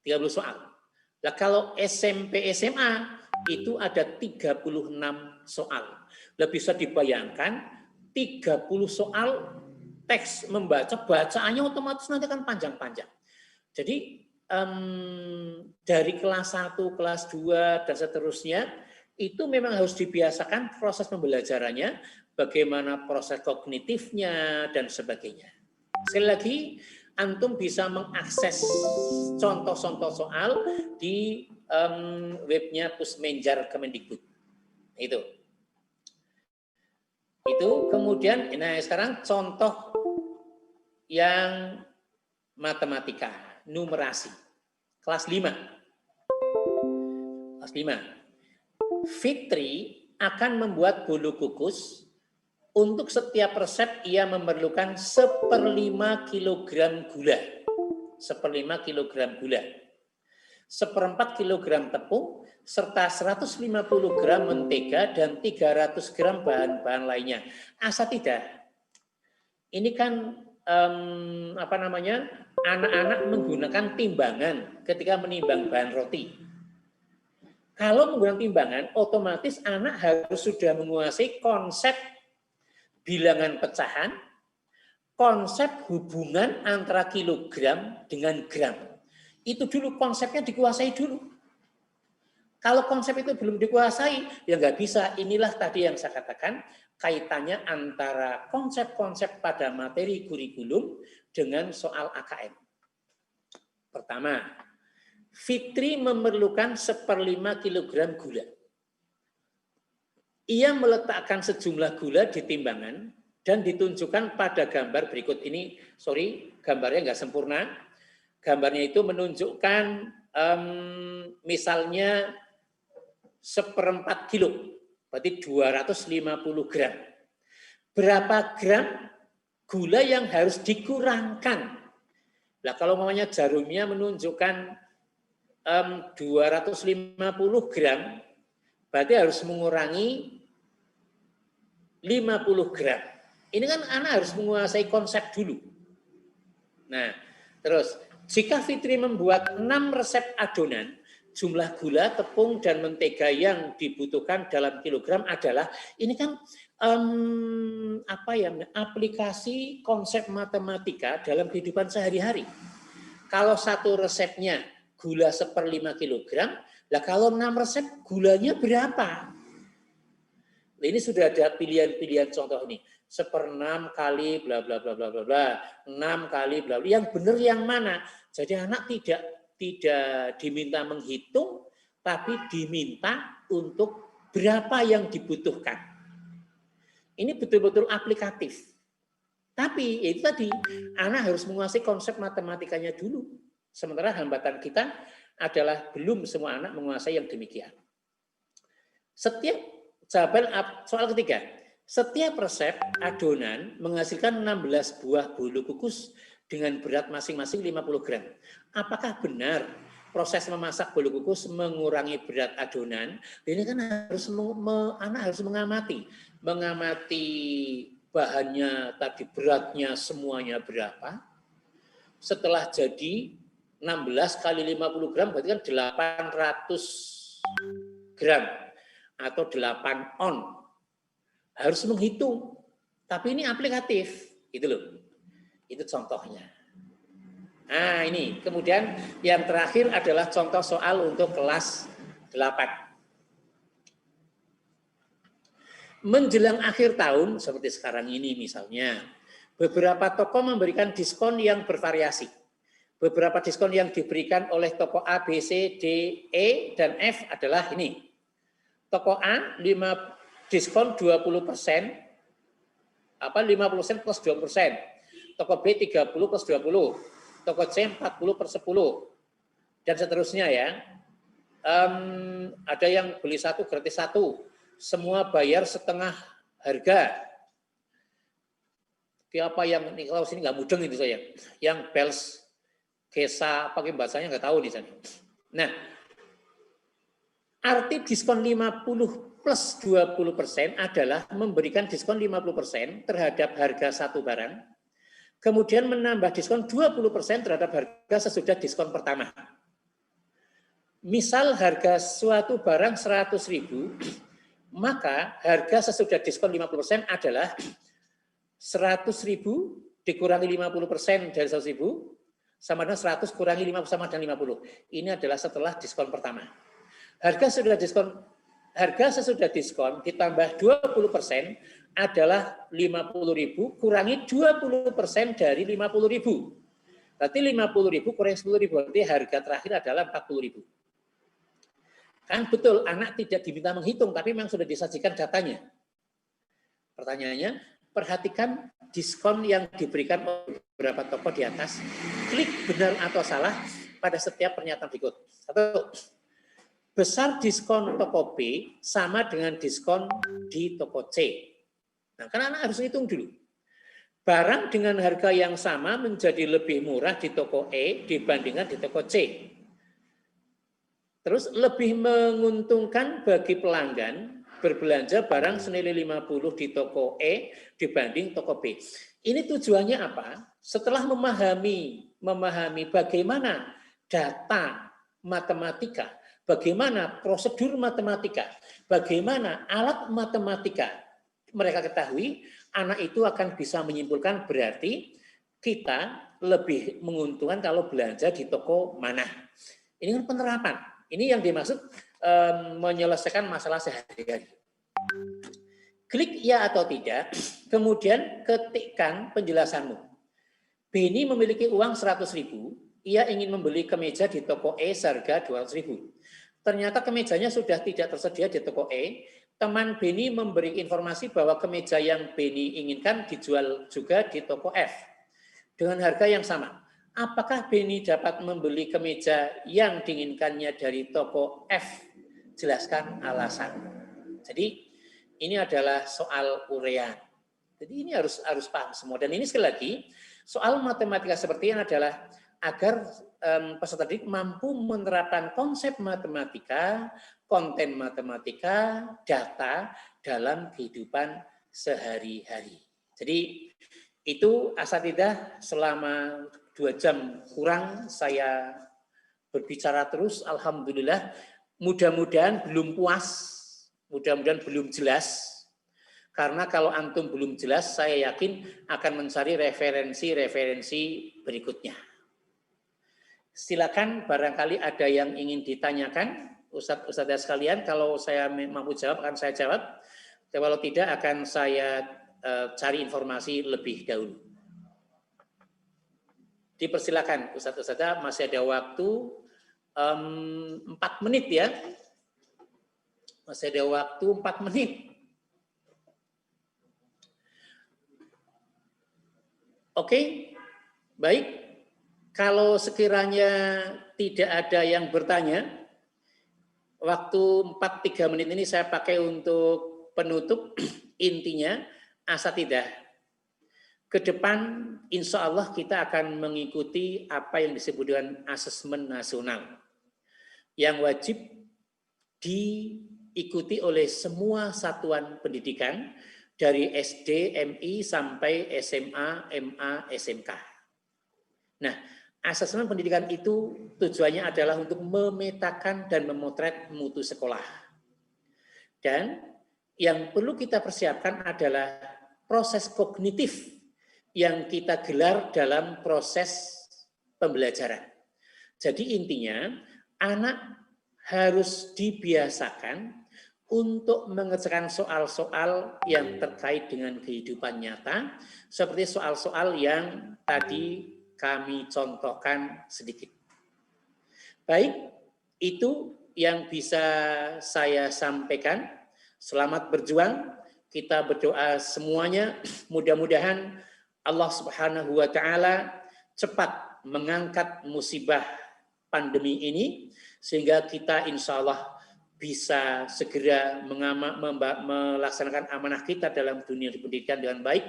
30 soal. Nah, kalau SMP SMA itu ada 36 soal. Lah bisa dibayangkan 30 soal teks membaca, bacaannya otomatis nanti kan panjang-panjang. Jadi dari kelas 1, kelas 2, dan seterusnya, itu memang harus dibiasakan proses pembelajarannya, bagaimana proses kognitifnya, dan sebagainya. Sekali lagi, antum bisa mengakses contoh-contoh soal di webnya Pusmenjar Kemendikbud. Itu kemudian, nah sekarang contoh yang matematika, numerasi, kelas 5. Kelas 5. Fitri akan membuat bolu kukus. Untuk setiap resep ia memerlukan 1/5 kilogram gula. 1/5 kilogram gula. 1/4 kilogram tepung, serta 150 gram mentega dan 300 gram bahan-bahan lainnya. Asatidah, ini kan anak-anak menggunakan timbangan ketika menimbang bahan roti. Kalau menggunakan timbangan, otomatis anak harus sudah menguasai konsep bilangan pecahan, konsep hubungan antara kilogram dengan gram. Itu dulu konsepnya dikuasai dulu. Kalau konsep itu belum dikuasai, ya nggak bisa. Inilah tadi yang saya katakan, kaitannya antara konsep-konsep pada materi kurikulum dengan soal AKM. Pertama, Fitri memerlukan 1/5 kilogram gula. Ia meletakkan sejumlah gula di timbangan dan ditunjukkan pada gambar berikut ini. Sorry, gambarnya nggak sempurna. Gambarnya itu menunjukkan misalnya 1/4 kilo, berarti 250 gram. Berapa gram gula yang harus dikurangkan? Nah, kalau namanya jarumnya menunjukkan 250 gram, berarti harus mengurangi 50 gram. Ini kan anak harus menguasai konsep dulu. Nah, terus jika Fitri membuat 6 resep adonan, jumlah gula, tepung, dan mentega yang dibutuhkan dalam kilogram adalah, ini kan aplikasi konsep matematika dalam kehidupan sehari-hari. Kalau satu resepnya gula 1/5 kilogram, lah kalau 6 resep gulanya berapa? Ini sudah ada pilihan-pilihan contoh ini. 1/6 kali bla bla bla bla bla bla, 6 kali bla bla. Yang benar yang mana? Jadi anak tidak diminta menghitung, tapi diminta untuk berapa yang dibutuhkan. Ini betul-betul aplikatif. Tapi itu tadi, anak harus menguasai konsep matematikanya dulu. Sementara hambatan kita adalah belum semua anak menguasai yang demikian. Jawaban soal ketiga, setiap resep adonan menghasilkan 16 buah bolu kukus dengan berat masing-masing 50 gram. Apakah benar proses memasak bolu kukus mengurangi berat adonan? Ini kan anak harus mengamati bahannya tadi, beratnya semuanya berapa. Setelah jadi 16 kali 50 gram berarti kan 800 gram atau 8 on. Harus menghitung. Tapi ini aplikatif, gitu loh. Itu contohnya. Nah, ini. Kemudian yang terakhir adalah contoh soal untuk kelas 8. Menjelang akhir tahun, seperti sekarang ini misalnya, beberapa toko memberikan diskon yang bervariasi. Beberapa diskon yang diberikan oleh toko A, B, C, D, E, dan F adalah ini. Toko A, diskon 20%, 50% plus 20%. Toko B 30 plus 20. Toko C 40 per 10. Dan seterusnya ya. Ada yang beli 1 gratis 1. Semua bayar setengah harga. Apa yang, kalau sini nggak mudeng itu saya. Yang Bells, Kesa, pakai bahasanya nggak tahu nih saya. Nah, arti diskon 50 plus 20% adalah memberikan diskon 50% terhadap harga satu barang, kemudian menambah diskon 20% terhadap harga sesudah diskon pertama. Misal harga suatu barang 100.000, maka harga sesudah diskon 50% adalah 100.000 dikurangi 50% dari 100.000 sama dengan 100 kurangi 50 sama dengan 50. Ini adalah setelah diskon pertama. Harga sesudah diskon ditambah 20% adalah 50.000 kurangi 20% dari 50.000. Berarti 50.000 kurangi 10.000, berarti harga terakhir adalah 40.000. Kan betul, anak tidak diminta menghitung, tapi memang sudah disajikan datanya. Pertanyaannya, perhatikan diskon yang diberikan oleh beberapa toko di atas. Klik benar atau salah pada setiap pernyataan berikut. 1. Besar diskon toko B sama dengan diskon di toko C. Nah, kan anak harus hitung dulu. Barang dengan harga yang sama menjadi lebih murah di toko E dibandingkan di toko C. Terus lebih menguntungkan bagi pelanggan berbelanja barang senilai 50 di toko E dibanding toko B. Ini tujuannya apa? Setelah memahami bagaimana data matematika, bagaimana prosedur matematika, bagaimana alat matematika mereka ketahui, anak itu akan bisa menyimpulkan berarti kita lebih menguntungkan kalau belanja di toko mana. Ini kan penerapan. Ini yang dimaksud menyelesaikan masalah sehari-hari. Klik ya atau tidak, kemudian ketikkan penjelasanmu. Beni memiliki uang 100.000, ia ingin membeli kemeja di toko E seharga 200.000. Ternyata kemejanya sudah tidak tersedia di toko E. Teman Beni memberi informasi bahwa kemeja yang Beni inginkan dijual juga di toko F dengan harga yang sama. Apakah Beni dapat membeli kemeja yang diinginkannya dari toko F? Jelaskan alasan. Jadi ini adalah soal urean. Jadi ini harus paham semua. Dan ini sekali lagi soal matematika seperti ini adalah agar peserta didik mampu menerapkan konsep matematika, konten matematika, data dalam kehidupan sehari-hari. Jadi itu asatidzah selama 2 jam kurang saya berbicara terus. Alhamdulillah, mudah-mudahan belum puas, mudah-mudahan belum jelas. Karena kalau antum belum jelas, saya yakin akan mencari referensi-referensi berikutnya. Silakan barangkali ada yang ingin ditanyakan, Ustadz sekalian. Kalau saya mampu jawab, akan saya jawab. Kalau tidak, akan saya cari informasi lebih dahulu. Dipersilakan Ustadz, masih ada waktu 4 menit ya. Masih ada waktu 4 menit. Oke, baik. Kalau sekiranya tidak ada yang bertanya, waktu 4-3 menit ini saya pakai untuk penutup. Intinya, asatidzah. Ke depan, insya Allah kita akan mengikuti apa yang disebut dengan asesmen nasional yang wajib diikuti oleh semua satuan pendidikan dari SD, MI sampai SMA, MA, SMK. Nah, asesmen pendidikan itu tujuannya adalah untuk memetakan dan memotret mutu sekolah. Dan yang perlu kita persiapkan adalah proses kognitif yang kita gelar dalam proses pembelajaran. Jadi intinya, anak harus dibiasakan untuk mengerjakan soal-soal yang terkait dengan kehidupan nyata, seperti soal-soal yang tadi kami contohkan sedikit. Baik, itu yang bisa saya sampaikan. Selamat berjuang, kita berdoa semuanya, mudah-mudahan Allah Subhanahu wa Ta'ala cepat mengangkat musibah pandemi ini, sehingga kita insya Allah bisa segera melaksanakan amanah kita dalam dunia pendidikan dengan baik,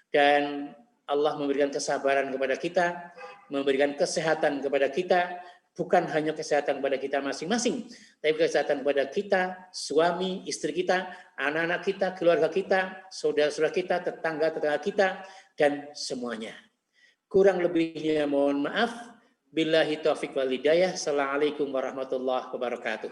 dan Allah memberikan kesabaran kepada kita, memberikan kesehatan kepada kita, bukan hanya kesehatan kepada kita masing-masing, tapi kesehatan kepada kita, suami, istri kita, anak-anak kita, keluarga kita, saudara-saudara kita, tetangga-tetangga kita, dan semuanya. Kurang lebihnya mohon maaf. Billahi taufiq wal hidayah. Assalamualaikum warahmatullahi wabarakatuh.